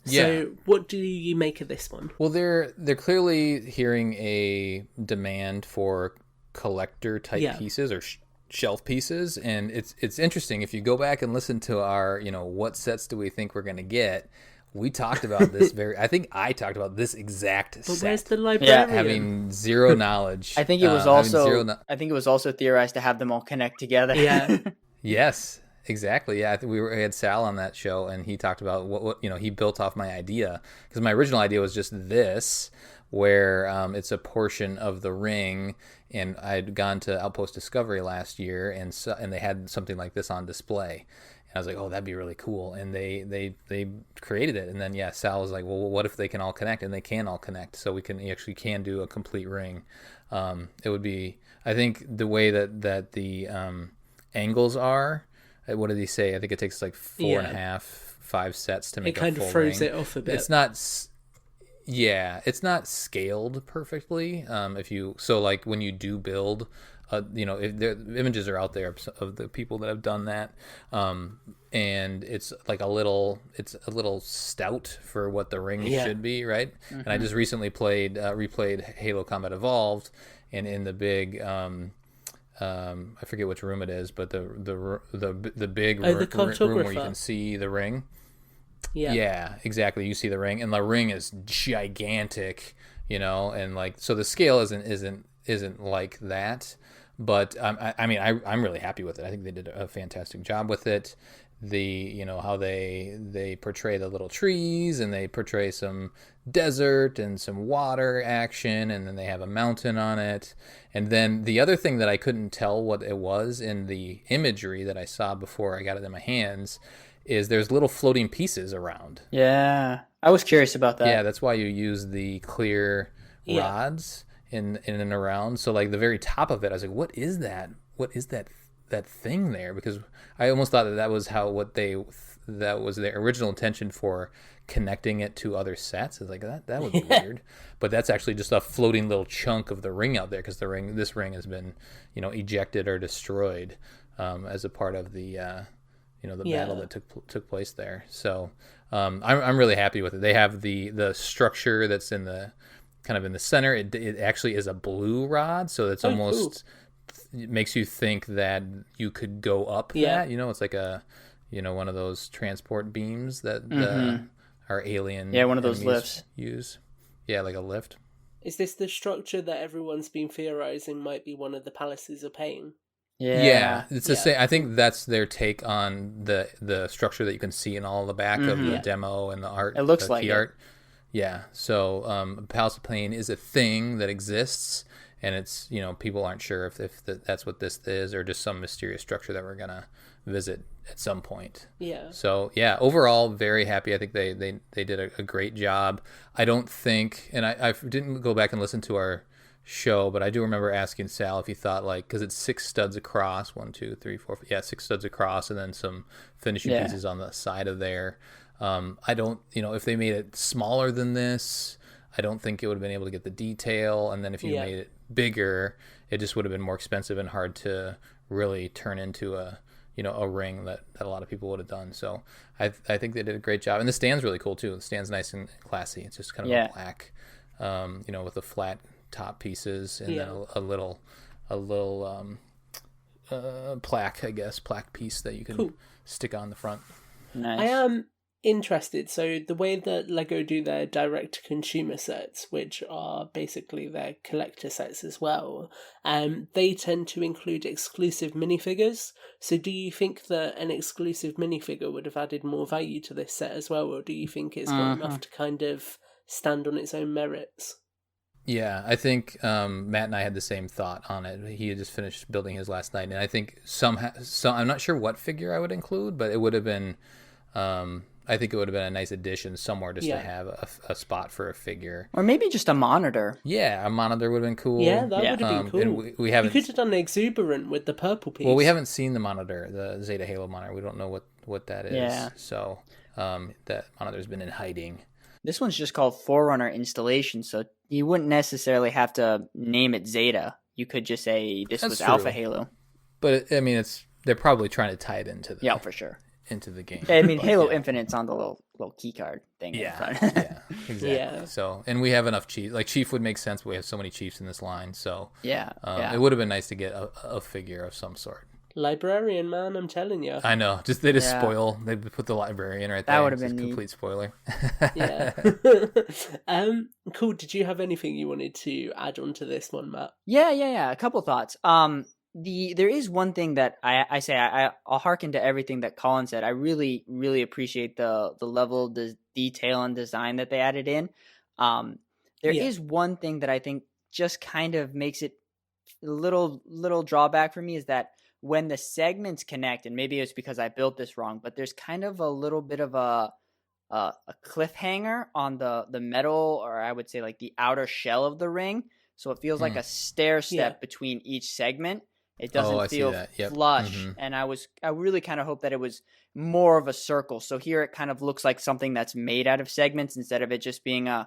So what do you make of this one? Well, they're clearly hearing a demand for collector type pieces or shelf pieces, and it's interesting if you go back and listen to our what sets do we think we're going to get. We talked about this I think I talked about this exact set. Where's the librarian? Having zero knowledge. I think it was also theorized to have them all connect together. Yeah. Yes, exactly. Yeah, I think we had Sal on that show, and he talked about what he built off my idea, because my original idea was just this, where it's a portion of the ring, and I'd gone to Outpost Discovery last year, and they had something like this on display. I was like, oh, that'd be really cool. And they created it. And then, Sal was like, well, what if they can all connect? And they can all connect. So we actually can do a complete ring. It would be, I think the way that the angles are, what did he say? I think it takes like 4.5, 5 sets to make a full ring. It kind of throws it off a bit. It's not scaled perfectly. Like when you do build, if the images are out there of the people that have done that, and it's like a little stout for what the ring should be, right? Mm-hmm. And I just recently replayed Halo Combat Evolved, and in the big I forget which room it is, but the big room where you can see the ring. Yeah, exactly. You see the ring, and the ring is gigantic, and like, so the scale isn't like that. But I'm really happy with it. I think they did a fantastic job with it. How they portray the little trees, and they portray some desert and some water action, and then they have a mountain on it. And then the other thing that I couldn't tell what it was in the imagery that I saw before I got it in my hands is there's little floating pieces around. Yeah, I was curious about that. Yeah, that's why you use the clear rods in and around. So like the very top of it, I was like, what is that? What is that thing there? Because I almost thought that was that was their original intention for connecting it to other sets. It's like that would be weird. But that's actually just a floating little chunk of the ring out there, because this ring has been ejected or destroyed as a part of the battle that took place there. So I'm really happy with it. They have the structure that's in the center. It actually is a blue rod, so it's almost cool. It makes you think that you could go up that. It's like a one of those transport beams that our alien one of those lifts use. Yeah, like a lift. Is this the structure that everyone's been theorizing might be one of the palaces of pain? Yeah, it's the same. I think that's their take on the structure that you can see in all the back of the demo and the art. It looks like key art. Yeah, so Palace of Pain is a thing that exists, and it's, people aren't sure if that's what this is or just some mysterious structure that we're gonna visit at some point. Yeah. So yeah, overall very happy. I think they did a great job. I don't think, and I didn't go back and listen to our show, but I do remember asking Sal if he thought, because it's 6 studs across, 1, 2, 3, 4, 6 studs across, and then some finishing pieces on the side of there. I don't, if they made it smaller than this, I don't think it would have been able to get the detail. And then if you made it bigger, it just would have been more expensive and hard to really turn into a ring that a lot of people would have done. So I think they did a great job. And the stand's really cool too. The stand's nice and classy. It's just kind of a black, with the flat top pieces and then a little plaque, I guess, plaque piece that you can stick on the front. Nice. I am interested. So the way that Lego do their direct consumer sets, which are basically their collector sets as well, they tend to include exclusive minifigures. So do you think that an exclusive minifigure would have added more value to this set as well, or do you think it's got enough to kind of stand on its own merits? Yeah, I think Matt and I had the same thought on it. He had just finished building his last night, and I think I'm not sure what figure I would include, but it would have been, I think it would have been a nice addition somewhere just to have a spot for a figure. Or maybe just a monitor. Yeah, a monitor would have been cool. Yeah, that would have been cool. And we haven't. You could have done Exuberant with the purple piece. Well, we haven't seen the monitor, the Zeta Halo monitor. We don't know what that is. Yeah. So that monitor's been in hiding. This one's just called Forerunner Installation, so you wouldn't necessarily have to name it Zeta. You could just say this was Alpha Halo. But I mean, they're probably trying to tie it into the for sure into the game. I mean, Halo Infinite's on the little key card thing. Yeah, in front. yeah, exactly. Yeah. So, and we have enough chiefs. Like Chief would make sense, but we have so many chiefs in this line. So it would have been nice to get a figure of some sort. Librarian, man, I'm telling you. I know. They just spoil. They put the librarian right there. That would have been neat. Complete spoiler. Yeah. Cool. Did you have anything you wanted to add on to this one, Matt? Yeah. A couple thoughts. There is one thing that I'll hearken to everything that Colin said. I really, really appreciate the level of the detail and design that they added in. There is one thing that I think just kind of makes it a little drawback for me, is that when the segments connect, and maybe it's because I built this wrong, but there's kind of a little bit of a cliffhanger on the metal, or I would say like the outer shell of the ring. So it feels like a stair step between each segment. It doesn't feel flush. And I really kind of hope that it was more of a circle. So here it kind of looks like something that's made out of segments instead of it just being a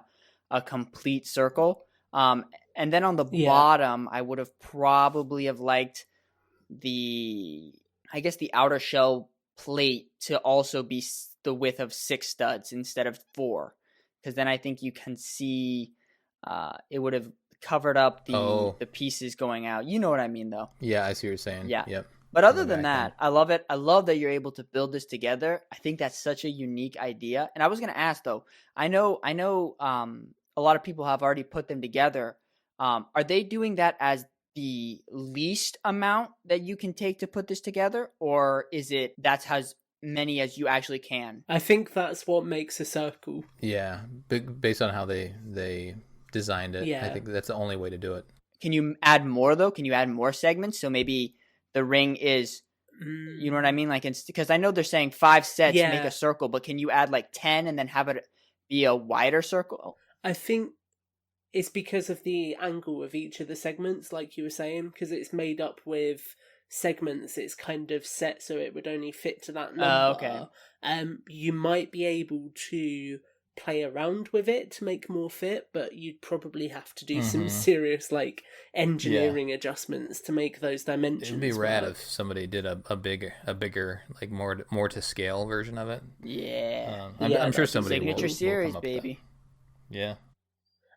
complete circle. And then on the bottom, I would have probably liked the outer shell plate to also be the width of 6 studs instead of 4, because then I think you can see it would have covered up the pieces going out. You know what I mean, though? Yeah, I see what you're saying. Yeah. Yep. But other than that, I love it. I love that you're able to build this together. I think that's such a unique idea. And I was going to ask, though, I know a lot of people have already put them together. Are they doing that as the least amount that you can take to put this together, or is it that's as many as you actually can? I think that's what makes a circle. Yeah, based on how they designed it. I think that's the only way to do it. Can you add more, though? Can you add more segments? So maybe the ring is, you know what I mean? Like, because I know they're saying 5 sets make a circle, but can you add like 10 and then have it be a wider circle? I think it's because of the angle of each of the segments, like you were saying, because it's made up with segments. It's kind of set so it would only fit to that number. Okay. You might be able to play around with it to make more fit, but you'd probably have to do some serious engineering adjustments to make those dimensions. It'd be rad if somebody did a bigger like more to scale version of it. Yeah. I'm sure somebody signature will series, come up baby. With that. Yeah.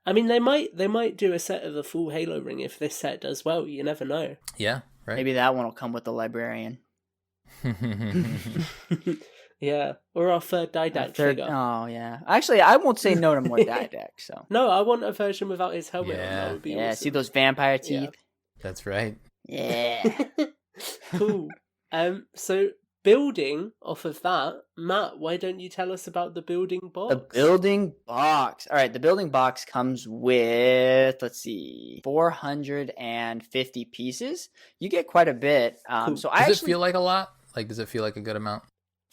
I mean, they might do a set of the full Halo ring if this set does well. You never know. Yeah, right. Maybe that one will come with the librarian. Yeah, or our third Didact figure. Oh yeah. Actually, I won't say no to more Didact. So No, I want a version without his helmet on. That would be awesome. See those vampire teeth. That's right. Yeah. Cool. So building off of that, Matt, why don't you tell us about the building box? The building box. All right, the building box comes with, let's see, 450 pieces. You get quite a bit. Cool. So does it feel like a lot? Like, does it feel like a good amount?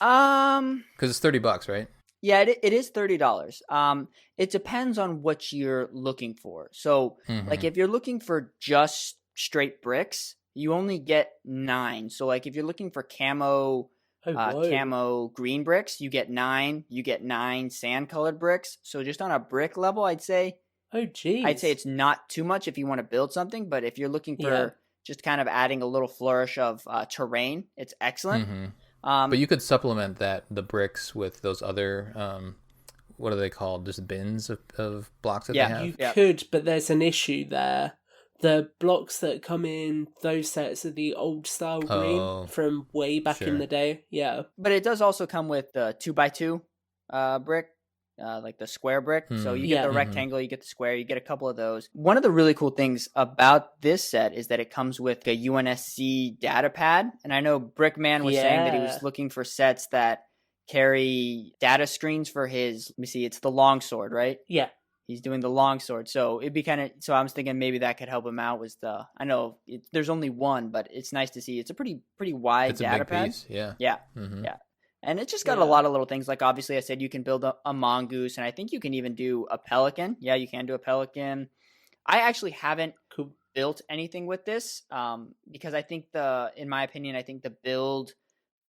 Because it's $30, right? Yeah, it is $30. It depends on what you're looking for. So, like, if you're looking for just straight bricks, you only get 9. So, like, if you're looking for camo green bricks, you get 9. You get 9 sand colored bricks. So, just on a brick level, I'd say. Oh, geez. I'd say it's not too much if you want to build something, but if you're looking for just kind of adding a little flourish of terrain, it's excellent. But you could supplement the bricks with those other what are they called? Just bins of blocks that they have. You could, but there's an issue there. The blocks that come in those sets are the old style green from way back in the day. Yeah, but it does also come with the 2x2 brick. Like the square brick. So you get the rectangle, you get the square, you get a couple of those. One of the really cool things about this set is that it comes with a UNSC data pad. And I know Brickman was saying that he was looking for sets that carry data screens for his, let me see, it's the longsword, right? Yeah. He's doing the longsword. So it'd be so I was thinking maybe that could help him out I know there's only one, but it's nice to see. It's a pretty wide data pad. Piece. Yeah. Yeah. Yeah. And it just got a lot of little things. Like, obviously, I said you can build a mongoose, and I think you can even do a pelican. Yeah, you can do a pelican. I actually haven't built anything with this because I think in my opinion, I think the build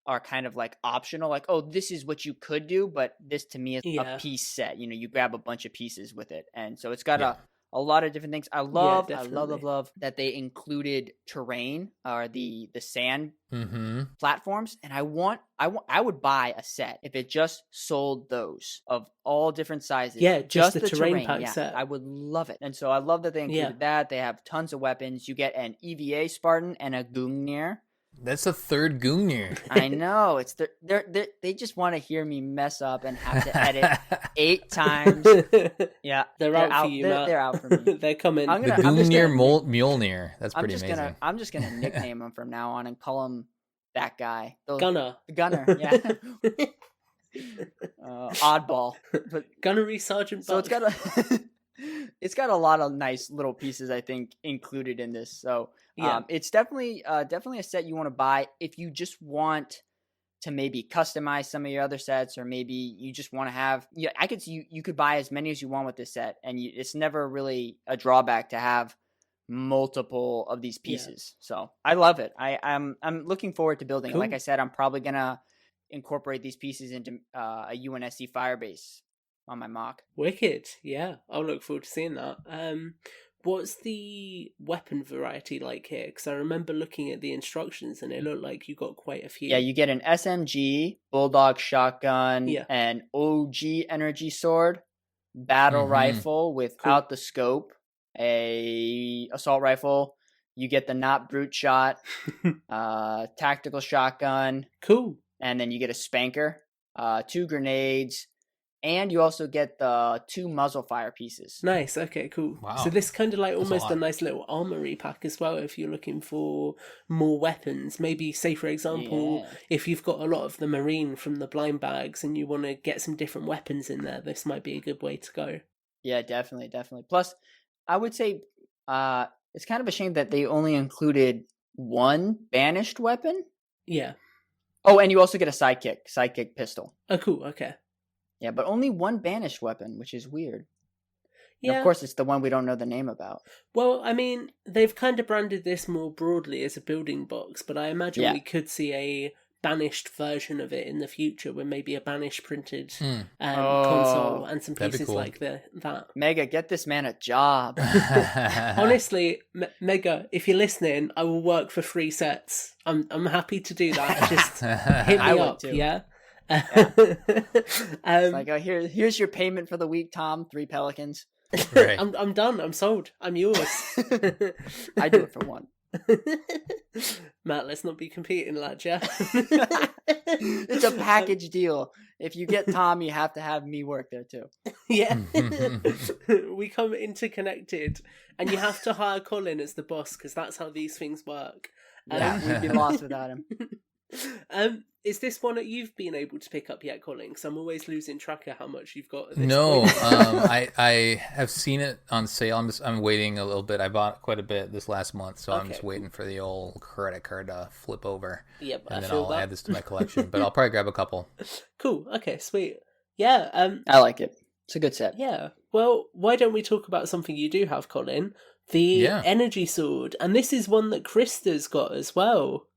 are kind of like optional. Like, oh, this is what you could do, but this to me is a piece set. You know, you grab a bunch of pieces with it. And so it's got a lot of different things. I love that they included terrain or the sand platforms. And I would buy a set if it just sold those of all different sizes. Yeah, just the terrain pack set. I would love it. And so I love that they included that. They have tons of weapons. You get an EVA Spartan and a Gungnir. That's a third Gungnir. I know. It's they just want to hear me mess up and have to edit 8 times. Yeah, they're out for you. They're out for me. They're coming. The Gungnir Mjolnir. That's pretty amazing. I'm just gonna nickname him from now on and call him that guy. Gunner. Yeah. Oddball. But Gunnery Sergeant. So it's got a lot of nice little pieces, I think, included in this. So it's definitely a set you want to buy if you just want to maybe customize some of your other sets, or maybe you just want to have. Yeah, I could see you could buy as many as you want with this set, and it's never really a drawback to have multiple of these pieces. So I love it. I'm looking forward to building it. Like I said, I'm probably gonna incorporate these pieces into a UNSC Firebase on my mock. Wicked. Yeah, I'll look forward to seeing that. What's the weapon variety like here? Because I remember looking at the instructions and it looked like you got quite a few. Yeah, you get an SMG, Bulldog shotgun, an OG energy sword, battle rifle without the scope, a assault rifle. You get the not brute shot, tactical shotgun. Cool. And then you get a spanker, 2 grenades, and you also get the 2 muzzle fire pieces. Nice. Okay, cool. Wow. So this kind of like almost a nice little armory pack as well if you're looking for more weapons. Maybe, say, for example, if you've got a lot of the marine from the blind bags and you want to get some different weapons in there, this might be a good way to go. Yeah, definitely. Plus, I would say it's kind of a shame that they only included 1 banished weapon. Yeah. Oh, and you also get a sidekick pistol. Oh, cool. Okay. Yeah, but only 1 banished weapon, which is weird. Yeah. And of course, it's the one we don't know the name about. Well, I mean, they've kind of branded this more broadly as a building box, but I imagine we could see a banished version of it in the future with maybe a banished printed console and some pieces like that. Mega, get this man a job. Honestly, Mega, if you're listening, I will work for 3 sets. I'm happy to do that. Just hit me up, too. Yeah? Like, here's your payment for the week, Tom. 3 pelicans. Right. I'm done. I'm sold. I'm yours. I do it for 1. Matt, let's not be competing, lad, yeah? It's a package deal. If you get Tom, you have to have me work there too. Yeah. We come interconnected, and you have to hire Colin as the boss, because that's how these things work. Yeah, we'd be lost without him. Is this one that you've been able to pick up yet, Colin? Because I'm always losing track of how much you've got at this No, point. I have seen it on sale. I'm waiting a little bit. I bought quite a bit this last month, so I'm just waiting for the old credit card to flip over. Yep, and then I'll add this to my collection. But I'll probably grab a couple. Cool. Okay, sweet. Yeah. I like it. It's a good set. Yeah. Well, why don't we talk about something you do have, Colin? The energy sword, and this is one that Krista's got as well.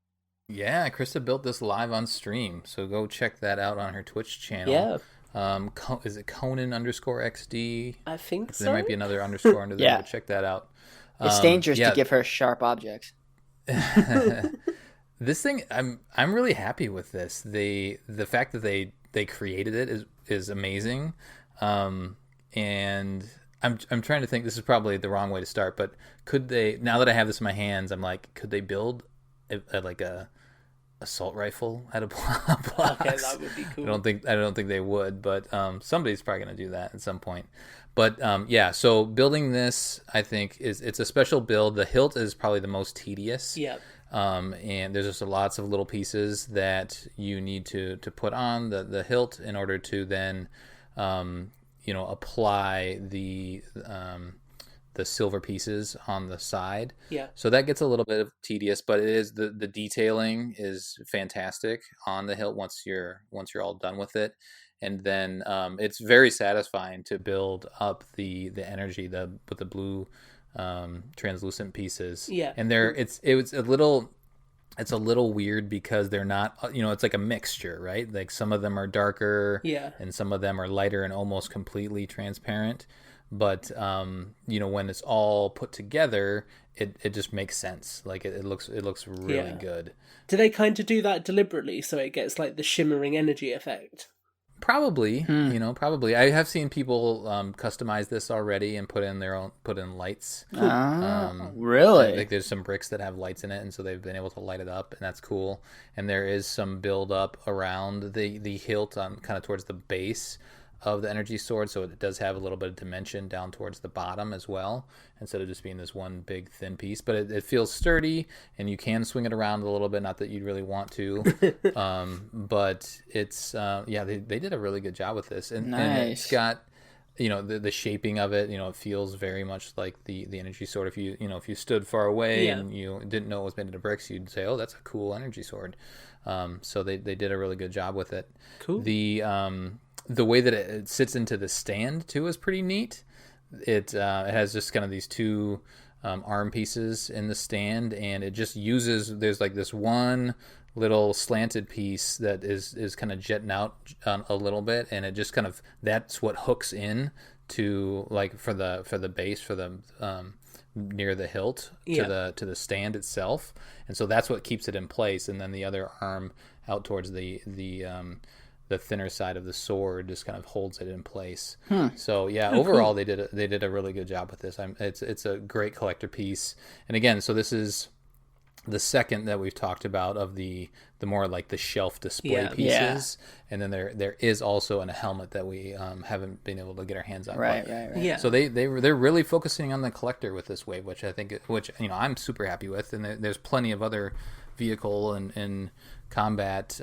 Yeah, Krista built this live on stream, so go check that out on her Twitch channel. Yeah. Is it Conan_XD? I think so. There might be another underscore under there, but check that out. It's dangerous to give her sharp objects. This thing, I'm really happy with this. The fact that they created it is amazing. And I'm trying to think, this is probably the wrong way to start, but could they, now that I have this in my hands, I'm like, could they build like a assault rifle out of blocks? Okay, that would be cool. I don't think they would, but somebody's probably going to do that at some point. But yeah, so building this, I think it's a special build. The hilt is probably the most tedious. Yeah. And there's just lots of little pieces that you need to put on the hilt in order to then apply the silver pieces on the side. Yeah. So that gets a little bit of tedious, but it is the detailing is fantastic on the hilt once you're all done with it. And then it's very satisfying to build up the energy with the blue translucent pieces. Yeah. And it's a little weird because they're not, it's like a mixture, right? Like some of them are darker, and some of them are lighter and almost completely transparent. But when it's all put together, it just makes sense. Like it looks really good. Do they kind of do that deliberately so it gets like the shimmering energy effect? Probably, probably. I have seen people customize this already and put in lights. Really? Like there's some bricks that have lights in it, and so they've been able to light it up, and that's cool. And there is some build up around the hilt on kind of towards the base of the energy sword, so it does have a little bit of dimension down towards the bottom as well, instead of just being this one big thin piece. But it feels sturdy, and you can swing it around a little bit, not that you'd really want to. But it's they did a really good job with this, and it's got the shaping of it. It feels very much like the energy sword. If you stood far away and you didn't know it was made out of bricks, you'd say, oh, that's a cool energy sword. So they did a really good job with it. Cool. The way that it sits into the stand too is pretty neat. It has just kind of these two arm pieces in the stand, and it just uses, there's like this one little slanted piece that is kind of jetting out a little bit, and it just kind of, that's what hooks in to, like, for the base, for the near the hilt to the stand itself, and so that's what keeps it in place. And then the other arm out towards the thinner side of the sword just kind of holds it in place. So yeah, overall they did a really good job with this. It's a great collector piece. And again, so this is the second that we've talked about of the more like the shelf display pieces. And then there is also a helmet that we haven't been able to get our hands on. Right. Yeah. So they're really focusing on the collector with this wave, which I'm super happy with. And there's plenty of other vehicle and combat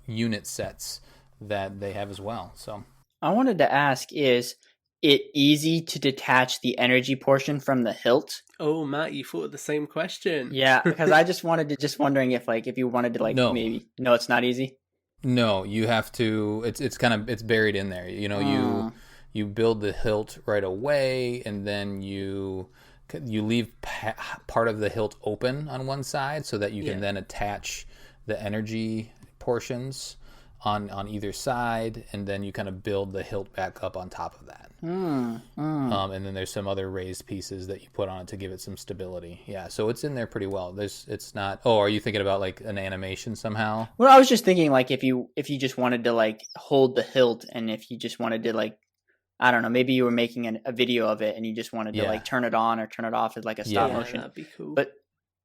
unit sets that they have as well. So I wanted to ask, is it easy to detach the energy portion from the hilt? Oh, Matt, you thought of the same question. Yeah, because I just wondering if you wanted to maybe, no, it's not easy. No, you have to, it's buried in there. You build the hilt right away, and then you leave part of the hilt open on one side so that you can then attach the energy portions on either side, and then you kind of build the hilt back up on top of that. And then there's some other raised pieces that you put on it to give it some stability. Yeah, so it's in there pretty well. It's not. Oh, are you thinking about like an animation somehow? Well, I was just thinking like if you just wanted to like hold the hilt, and if you just wanted to like, I don't know, maybe you were making a video of it and you just wanted to like turn it on or turn it off as like a stop motion. That'd be cool. But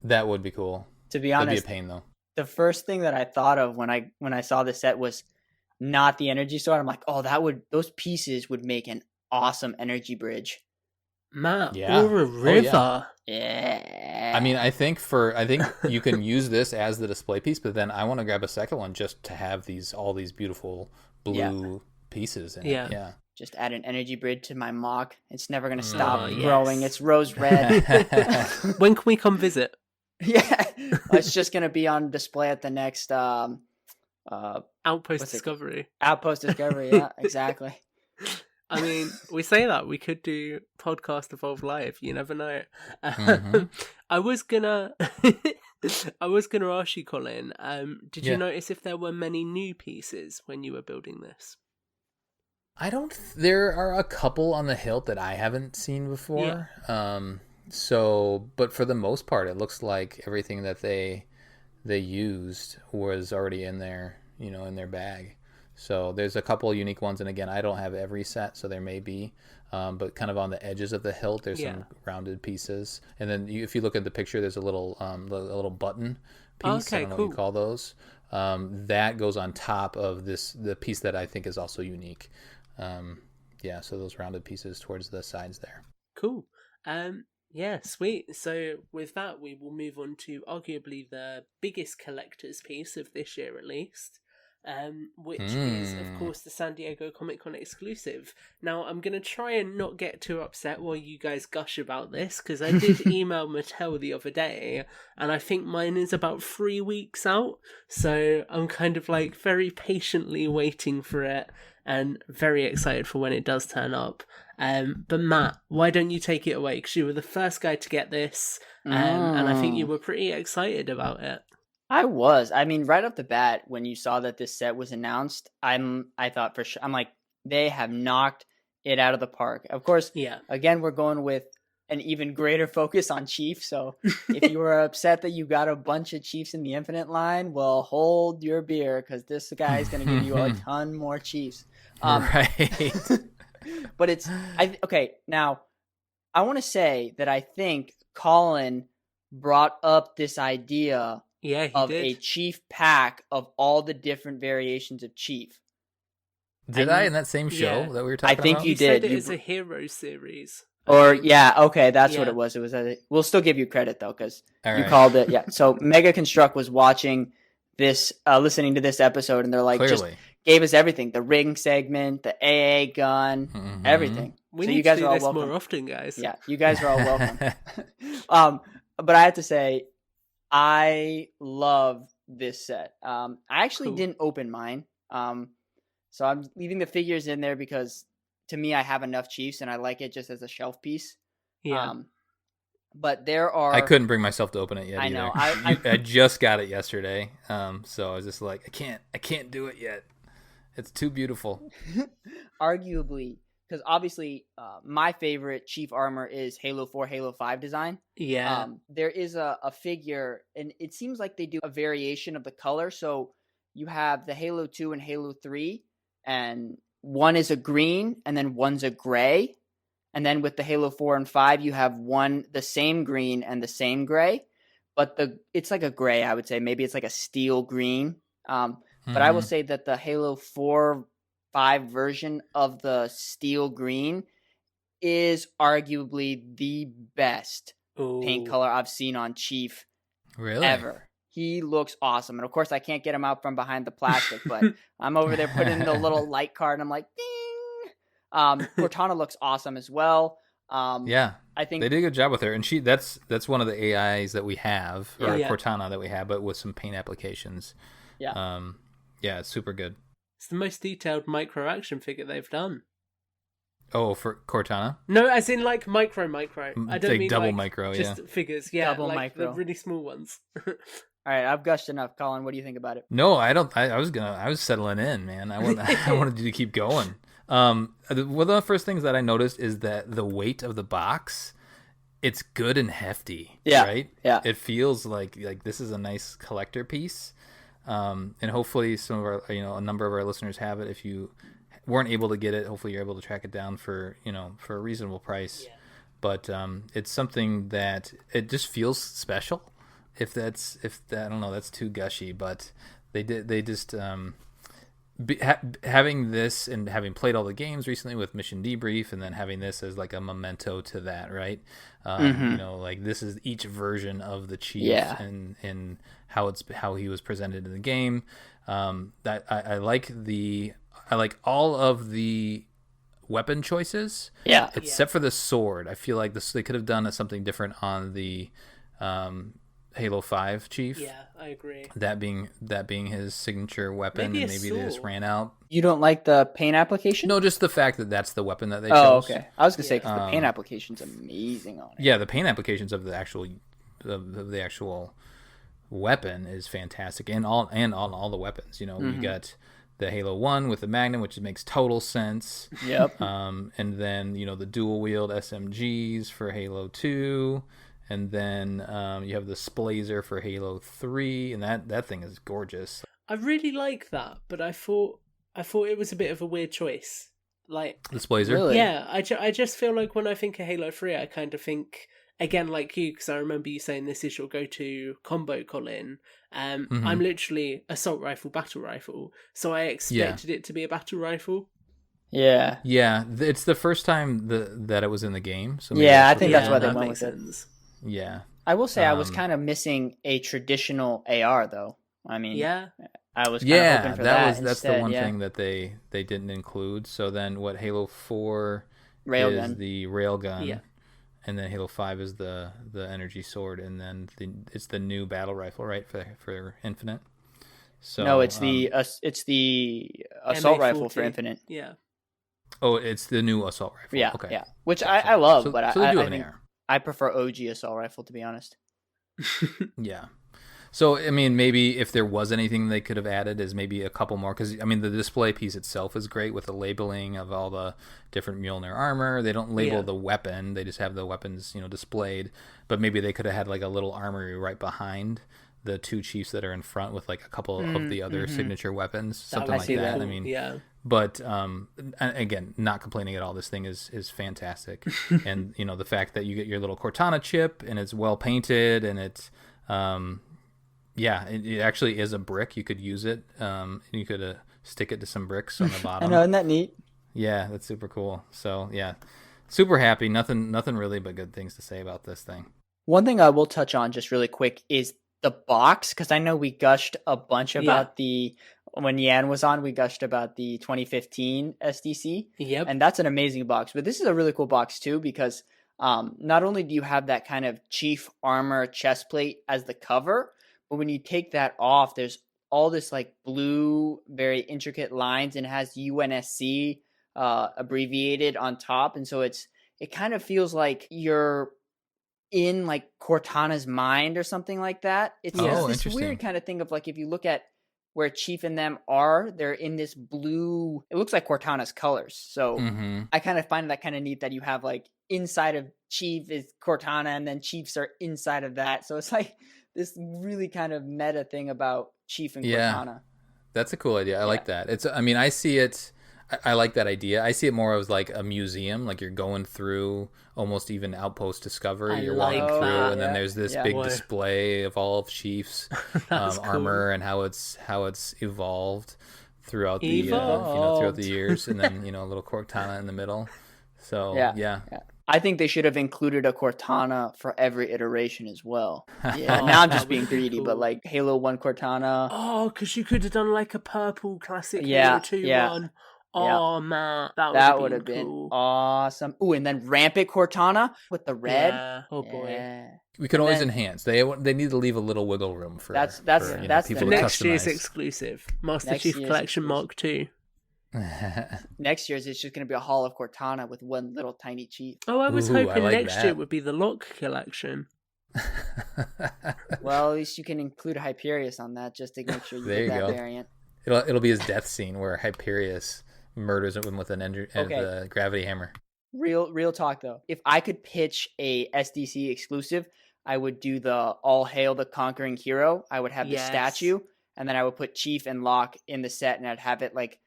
that would be cool. To be honest, that'd be a pain though. The first thing that I thought of when I saw the set was not the energy sword. I'm like, oh, those pieces would make an awesome energy bridge. Matt, or a river. Yeah. I mean, I think you can use this as the display piece, but then I want to grab a second one just to have all these beautiful blue pieces in it. Yeah. Just add an energy bridge to my mock. It's never going to stop growing. It's rose red. When can we come visit? Yeah. It's just going to be on display at the next Outpost Discovery. Outpost Discovery, yeah, exactly. I mean, we say that we could do Podcast Evolve Live. You never know. I was gonna ask you, Colin. Did you notice if there were many new pieces when you were building this? There are a couple on the hilt that I haven't seen before. But for the most part, it looks like everything that they used was already in their bag. So there's a couple of unique ones, and again, I don't have every set, so there may be, but kind of on the edges of the hilt, there's some rounded pieces, and then if you look at the picture, there's a little button piece. I don't know what you call those. That goes on top of the piece that I think is also unique. So those rounded pieces towards the sides there. Cool. Yeah, sweet. So with that, we will move on to arguably the biggest collector's piece of this year, at least. Which is, of course, the San Diego Comic-Con exclusive. Now, I'm going to try and not get too upset while you guys gush about this, because I did email Mattel the other day, and I think mine is about 3 weeks out, so I'm kind of like very patiently waiting for it, and very excited for when it does turn up. But Matt, why don't you take it away, because you were the first guy to get this, and I think you were pretty excited about it. I was. I mean, right off the bat, when you saw that this set was announced, I thought for sure, I'm like, they have knocked it out of the park. Of course, again, we're going with an even greater focus on Chief. So if you were upset that you got a bunch of Chiefs in the Infinite line, well, hold your beer, because this guy is going to give you a ton more Chiefs. Right. But now, I want to say that I think Colin brought up this idea of a Chief pack of all the different variations of Chief. Did I in that same show that we were talking about? I think you did. Said it is a hero series. Or that's what it was. It was. We'll still give you credit though, because you called it. Yeah. So Mega Construx was watching this, listening to this episode, and they're like, just gave us everything: the ring segment, the AA gun, everything. We need to do this more often, guys. Yeah, you guys are all welcome. But I have to say, I love this set. I actually didn't open mine. So I'm leaving the figures in there because to me, I have enough Chiefs and I like it just as a shelf piece. Yeah. But there are... I couldn't bring myself to open it yet. I know. I just got it yesterday. So I was just like, I can't do it yet. It's too beautiful. Arguably, because obviously my favorite Chief armor is Halo 4, Halo 5 design. Yeah. There is a figure, and it seems like they do a variation of the color. So you have the Halo 2 and Halo 3, and one is a green, and then one's a gray. And then with the Halo 4 and 5, you have the same green and the same gray. But it's like a gray, I would say. Maybe it's like a steel green. But I will say that the Halo 4 5 version of the steel green is arguably the best paint color I've seen on Chief ever. He looks awesome. And of course, I can't get him out from behind the plastic, but I'm over there putting the little light card and I'm like, ding! Cortana looks awesome as well. I think they did a good job with her. And that's one of the AIs that we have, or Cortana that we have, but with some paint applications. Yeah. It's super good. It's the most detailed micro action figure they've done. Oh, for Cortana? No, as in like micro. I don't mean double like micro, just figures. Yeah, double like micro. The really small ones. All right, I've gushed enough. Colin, what do you think about it? No, I don't. I was settling in, man. I wanted you to keep going. One of the first things that I noticed is that the weight of the box, it's good and hefty. Yeah. Right? Yeah. It feels like this is a nice collector piece. And hopefully some of our, a number of our listeners have it. If you weren't able to get it, hopefully you're able to track it down for a reasonable price. Yeah. But it's something that it just feels special. I don't know, that's too gushy, but they just having this and having played all the games recently with Mission Debrief, and then having this as like a memento to that, right? Like this is each version of the Chief, and how he was presented in the game. That I like all of the weapon choices, except for the sword. I feel like they could have done something different on the Halo 5 Chief. Yeah, I agree. That being his signature weapon, Maybe and maybe they just ran out. You don't like the paint application? No, just the fact that that's the weapon that they chose. chose. Oh, okay. I was gonna say, because the paint application's amazing on it. Yeah, the paint applications of the actual weapon is fantastic, and on all the weapons. We got the Halo 1 with the Magnum, which makes total sense. Yep. And then the dual wield SMGs for Halo 2. And then you have the Splazer for Halo 3, and that thing is gorgeous. I really like that, but I thought it was a bit of a weird choice. Like the Splazer? Really? Yeah, I just feel like when I think of Halo 3, I kind of think, again, like you, because I remember you saying this is your go-to combo, Colin. I'm literally assault rifle, battle rifle, so I expected it to be a battle rifle. Yeah. Yeah, it's the first time that it was in the game. So I think that's why they went with it. Yeah. I will say I was kind of missing a traditional AR, though. I mean, I was kind of hoping for that. That's the one thing that they didn't include. So then what Halo 4 is the railgun. And then Halo 5 is the energy sword, and then it's the new battle rifle, right, for Infinite. So no, it's the assault rifle for Infinite. Yeah. Oh, it's the new assault rifle. Yeah, okay. Yeah. Which I love, so, but so they do I have an think AR. I prefer OG assault rifle, to be honest. Yeah. So, I mean, maybe if there was anything they could have added is maybe a couple more. Because, I mean, the display piece itself is great with the labeling of all the different Mjolnir armor. They don't label the weapon. They just have the weapons, displayed. But maybe they could have had, like, a little armory right behind the two chiefs that are in front with, like, a couple of the other signature weapons. Something like that. Cool. I mean, yeah. But, again, not complaining at all. This thing is fantastic. And, the fact that you get your little Cortana chip and it's well painted and it's... it actually is a brick. You could use it. You could stick it to some bricks on the bottom. I know, isn't that neat? Yeah, that's super cool. So yeah, super happy. Nothing really but good things to say about this thing. One thing I will touch on just really quick is the box, because I know we gushed a bunch about when Yan was on, we gushed about the 2015 SDC. Yep. And that's an amazing box. But this is a really cool box too, because not only do you have that kind of chief armor chest plate as the cover, but when you take that off, there's all this like blue, very intricate lines, and it has UNSC abbreviated on top. And so it kind of feels like you're in like Cortana's mind or something like that. It's this weird kind of thing of like, if you look at where Chief and them are, they're in this blue, it looks like Cortana's colors. So I kind of find that kind of neat that you have like inside of Chief is Cortana, and then Chiefs are inside of that. So it's like this really kind of meta thing about Chief and Cortana. That's a cool idea. I like that. I see it. I like that idea. I see it more as like a museum, like you're going through almost even Outpost Discovery. You're walking through, and then there's this big display of all of Chief's armor and how it's evolved throughout the throughout the years, and then a little Cortana in the middle. So yeah. I think they should have included a Cortana for every iteration as well. Yeah, now I'm just being greedy, but like Halo 1 Cortana. Oh, because you could have done like a purple classic Halo 2 one. Oh man, that would have been awesome. Ooh, and then Rampant Cortana with the red. Yeah. Oh boy. We can always enhance. They need to leave a little wiggle room for that's people to next customize. year's exclusive. Master Chief Collection Mark II. Next year's it's just going to be a Hall of Cortana with one little tiny chief. Oh, I was hoping next year would be the Lock Collection. Well, at least you can include Hyperius on that just to make sure you get that variant. It'll be his death scene where Hyperius murders him with the gravity hammer. Real talk though. If I could pitch a SDC exclusive, I would do the All Hail the Conquering Hero. I would have the statue, and then I would put Chief and Locke in the set, and I'd have it like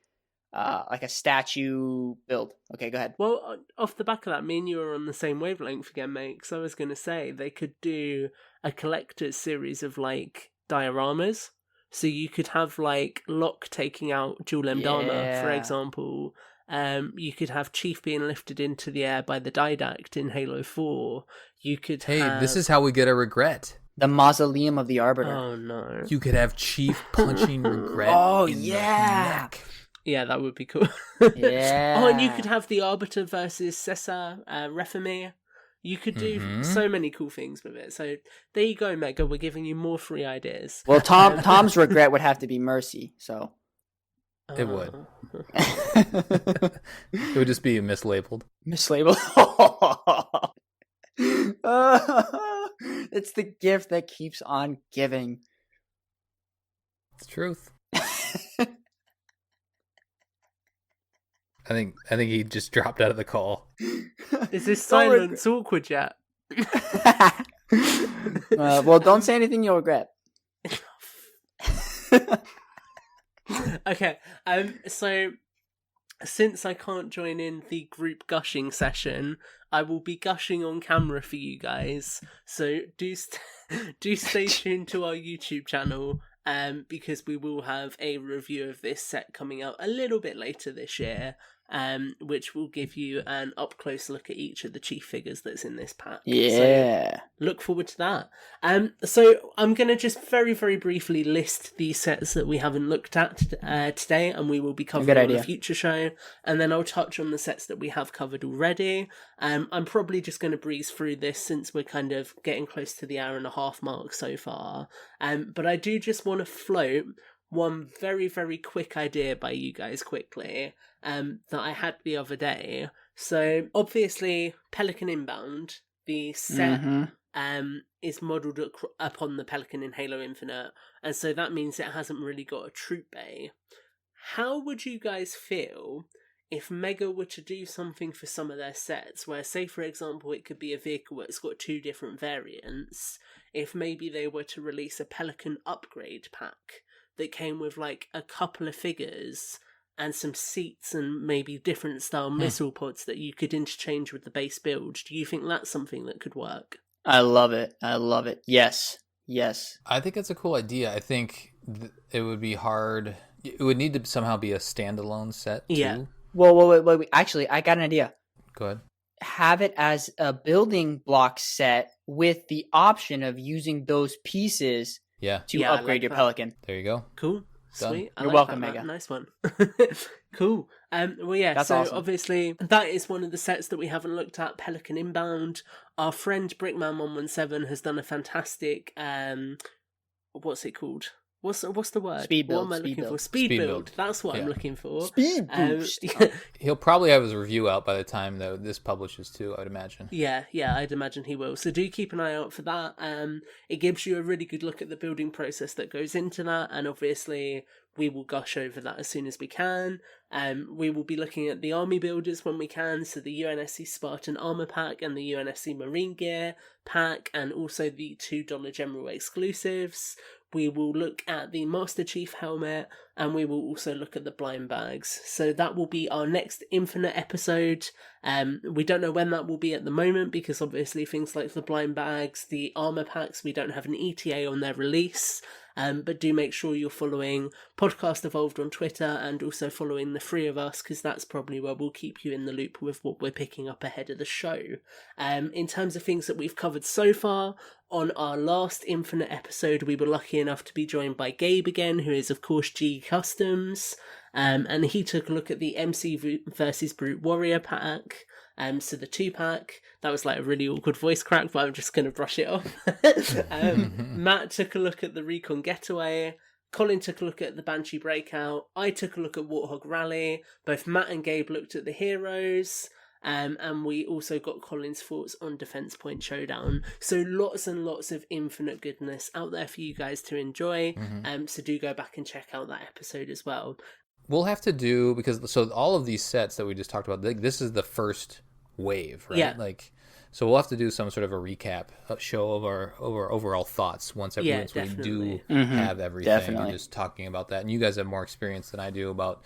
like a statue build. Okay, go ahead. Well, off the back of that, me and you are on the same wavelength again, mate. Because I was going to say they could do a collector's series of like dioramas. So you could have like Locke taking out Jul Mdama, for example. You could have Chief being lifted into the air by the Didact in Halo 4. You could have... this is how we get a Regret. The Mausoleum of the Arbiter. Oh, no. You could have Chief punching Regret in the neck. Yeah, that would be cool. Yeah. Oh, and you could have the Arbiter versus Cesar Refamir. You could do so many cool things with it. So there you go, Mega. We're giving you more free ideas. Well, Tom's regret would have to be Mercy, so... It would. It would just be mislabeled. Mislabeled? It's the gift that keeps on giving. It's the truth. I think he just dropped out of the call. Is this silence awkward yet? Well, don't say anything you'll regret. Okay, so since I can't join in the group gushing session, I will be gushing on camera for you guys. So do stay tuned to our YouTube channel, because we will have a review of this set coming out a little bit later this year, which will give you an up close look at each of the chief figures that's in this pack. Yeah. So look forward to that. So I'm going to just very, very briefly list the sets that we haven't looked at today, and we will be covering on a future show. And then I'll touch on the sets that we have covered already. I'm probably just going to breeze through this since we're kind of getting close to the hour-and-a-half mark so far. But I do just want to float one very, very quick idea by you guys quickly, that I had the other day. So obviously Pelican Inbound, the set is modelled upon the Pelican in Halo Infinite, and so that means it hasn't really got a troop bay. How would you guys feel if Mega were to do something for some of their sets, where, say for example, it could be a vehicle that's got two different variants, if maybe they were to release a Pelican upgrade pack that came with like a couple of figures and some seats and maybe different style missile pods that you could interchange with the base build? Do you think that's something that could work? I love it. Yes. I think it's a cool idea. I think it would be hard. It would need to somehow be a standalone set too. Yeah. Well, wait. Actually, I got an idea. Go ahead. Have it as a building block set with the option of using those pieces to upgrade your Pelican. There you go. Cool. Done. Sweet. You're welcome, Mega. Nice one. Cool. Well, yeah, that's so awesome. Obviously that is one of the sets that we haven't looked at, Pelican Inbound. Our friend Brickman117 has done a fantastic, what's it called? What's the word? Speed build. What am I looking for? Speed build. That's what I'm looking for. Speed boost. He'll probably have his review out by the time though this publishes too, I'd imagine. Yeah, I'd imagine he will. So do keep an eye out for that. It gives you a really good look at the building process that goes into that, and obviously we will gush over that as soon as we can. We will be looking at the army builders when we can, so the UNSC Spartan Armor Pack and the UNSC Marine Gear Pack, and also the $2 General exclusives. We will look at the Master Chief helmet, and we will also look at the blind bags. So that will be our next Infinite episode. We don't know when that will be at the moment, because obviously things like the blind bags, the armor packs, we don't have an ETA on their release. But do make sure you're following Podcast Evolved on Twitter, and also following the three of us, because that's probably where we'll keep you in the loop with what we're picking up ahead of the show. In terms of things that we've covered so far, on our last Infinite episode, we were lucky enough to be joined by Gabe again, who is of course G Customs, and he took a look at the MC versus Brute Warrior pack. So the 2-pack, that was like a really awkward voice crack, but I'm just going to brush it off. Matt took a look at the Recon Getaway. Colin took a look at the Banshee Breakout. I took a look at Warthog Rally. Both Matt and Gabe looked at the Heroes. And we also got Colin's thoughts on Defense Point Showdown. So lots and lots of Infinite goodness out there for you guys to enjoy. So do go back and check out that episode as well. We'll have to do, because so all of these sets that we just talked about, this is the first wave, right? Yeah. Like So we'll have to do some sort of a recap show of our overall thoughts once we do have everything. Definitely. And just talking about that. And you guys have more experience than I do about,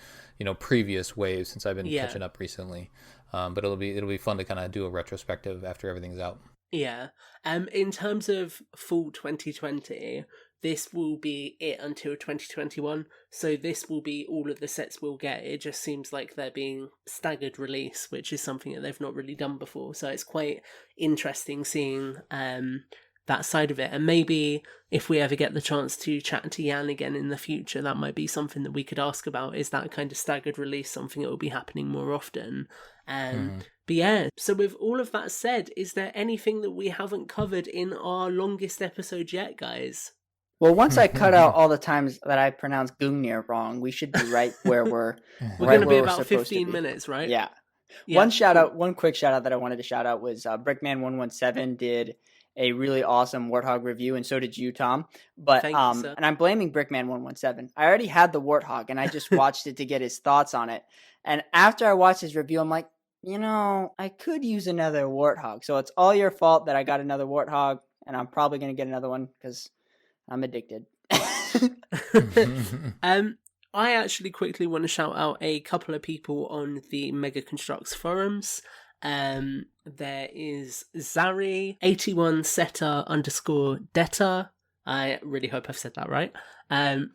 previous waves since I've been catching up recently. But it'll be fun to kind of do a retrospective after everything's out. Yeah. In terms of full 2020, this will be it until 2021. So this will be all of the sets we'll get. It just seems like they're being staggered release, which is something that they've not really done before. So it's quite interesting seeing that side of it. And maybe if we ever get the chance to chat to Jan again in the future, that might be something that we could ask about. Is that kind of staggered release something that will be happening more often? But yeah, so with all of that said, is there anything that we haven't covered in our longest episode yet, guys? Well, once I cut out all the times that I pronounced Gungnir wrong, we should be right where we're going to be about 15 minutes, right? Yeah. One quick shout out that I wanted to shout out was Brickman117 did a really awesome Warthog review, and so did you, Tom. But Thank you, sir. And I'm blaming Brickman117. I already had the Warthog, and I just watched it to get his thoughts on it. And after I watched his review, I'm like, I could use another Warthog. So it's all your fault that I got another Warthog, and I'm probably going to get another one because I'm addicted. I actually quickly want to shout out a couple of people on the Mega Construx forums. There is Zari 81 Setter _Detta. I really hope I've said that right.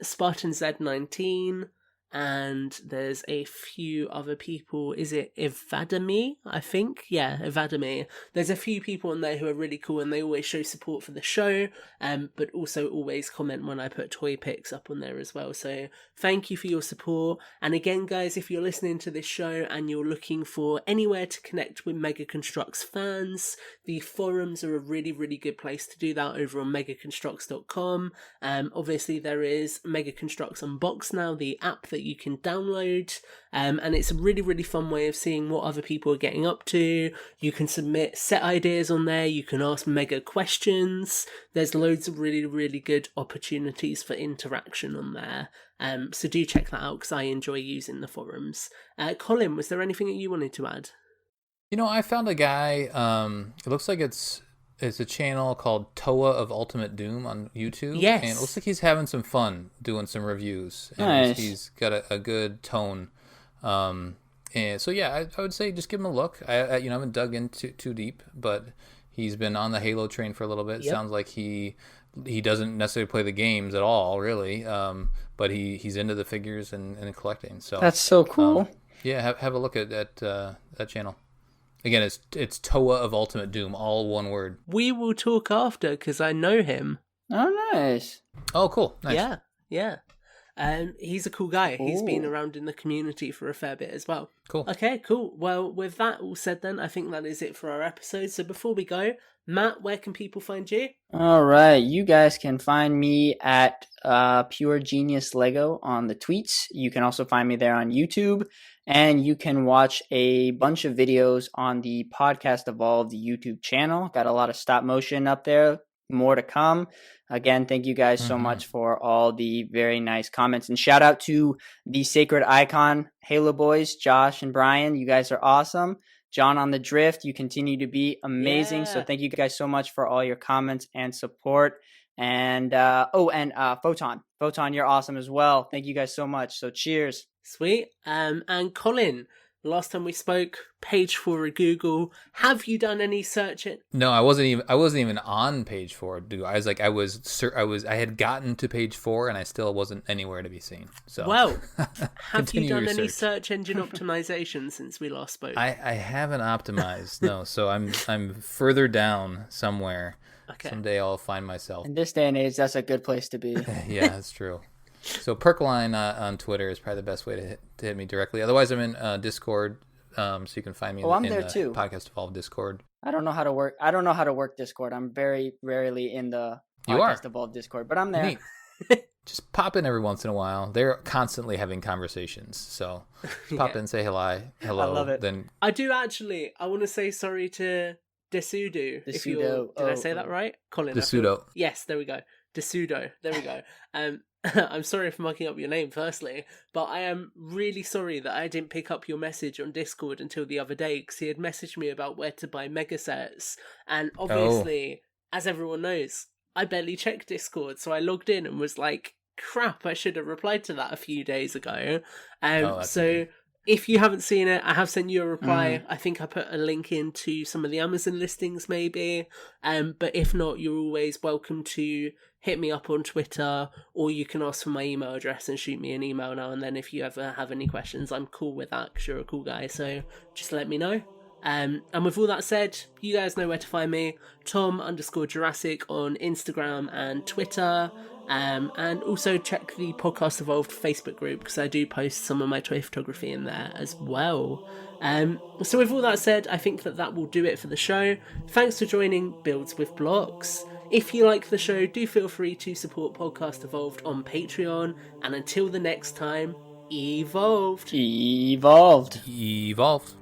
Spartan Z19. And there's a few other people. Is it Evadami? I think. Yeah, Evadami. There's a few people on there who are really cool, and they always show support for the show, but also always comment when I put toy pics up on there as well. So thank you for your support. And again, guys, if you're listening to this show and you're looking for anywhere to connect with Mega Construx fans, the forums are a really, really good place to do that over on megaconstrux.com. Obviously, there is Mega Construx Unboxed now, the app that you can download, and it's a really, really fun way of seeing what other people are getting up to. You can submit set ideas on there, you can ask Mega questions. There's loads of really, really good opportunities for interaction on there, so do check that out because I enjoy using the forums. Colin, was there anything that you wanted to add? I found a guy, it looks like it's a channel called Toa of Ultimate Doom on YouTube. Yes. And it looks like he's having some fun doing some reviews. And nice. He's got a good tone. And so, yeah, I would say just give him a look. I haven't dug in too deep, but he's been on the Halo train for a little bit. Yep. Sounds like he doesn't necessarily play the games at all, really. But he's into the figures and collecting. So that's so cool. Yeah, have a look at that channel. Again, it's Toa of Ultimate Doom, all one word. We will talk after because I know him. Oh, nice. Oh, cool. Nice. Yeah. He's a cool guy. Ooh. He's been around in the community for a fair bit as well. Cool. Okay, cool. Well, with that all said then, I think that is it for our episode. So before we go, Matt, where can people find you? All right. You guys can find me at Pure Genius Lego on the tweets. You can also find me there on YouTube. And you can watch a bunch of videos on the Podcast Evolved YouTube channel. Got a lot of stop motion up there. More to come. Again, thank you guys so much for all the very nice comments. And shout out to the Sacred Icon Halo Boys, Josh and Brian. You guys are awesome. John on the Drift, you continue to be amazing. Yeah. So thank you guys so much for all your comments and support. And Photon, you're awesome as well. Thank you guys so much. So cheers. Sweet. And Colin, last time we spoke, page 4 of Google. Have you done any searching? No, I wasn't even on page 4. Dude, I had gotten to page 4 and I still wasn't anywhere to be seen. So well, have you done any search engine optimization since we last spoke? I haven't optimized. No, so I'm further down somewhere. Okay. Someday I'll find myself. In this day and age, that's a good place to be. Yeah, that's true. So Perkline on Twitter is probably the best way to hit me directly. Otherwise, I'm in Discord, so you can find me I'm in there the too. Podcast Evolved Discord. I don't know how to work Discord. I'm very rarely in the Podcast Evolved Discord, but I'm there. Neat. Just pop in every once in a while. They're constantly having conversations, so just pop in, say hello. I love it. Then I do actually. I want to say sorry to Desudo. Did I say that right? Colin. Desudo. Yes, there we go. Desudo. There we go. I'm sorry for mucking up your name, firstly, but I am really sorry that I didn't pick up your message on Discord until the other day, because he had messaged me about where to buy mega sets, and obviously, as everyone knows, I barely check Discord, so I logged in and was like, crap, I should have replied to that a few days ago. So if you haven't seen it, I have sent you a reply. I think I put a link into some of the Amazon listings maybe. But if not, you're always welcome to hit me up on Twitter, or you can ask for my email address and shoot me an email now and then if you ever have any questions. I'm cool with that because you're a cool guy, so just let me know. And with all that said, you guys know where to find me, Tom_Jurassic on Instagram and Twitter. And also check the Podcast Evolved Facebook group, because I do post some of my toy photography in there as well. So with all that said, I think that will do it for the show. Thanks for joining Builds with Blocks. If you like the show, do feel free to support Podcast Evolved on Patreon. And until the next time, evolved. Evolved. Evolved.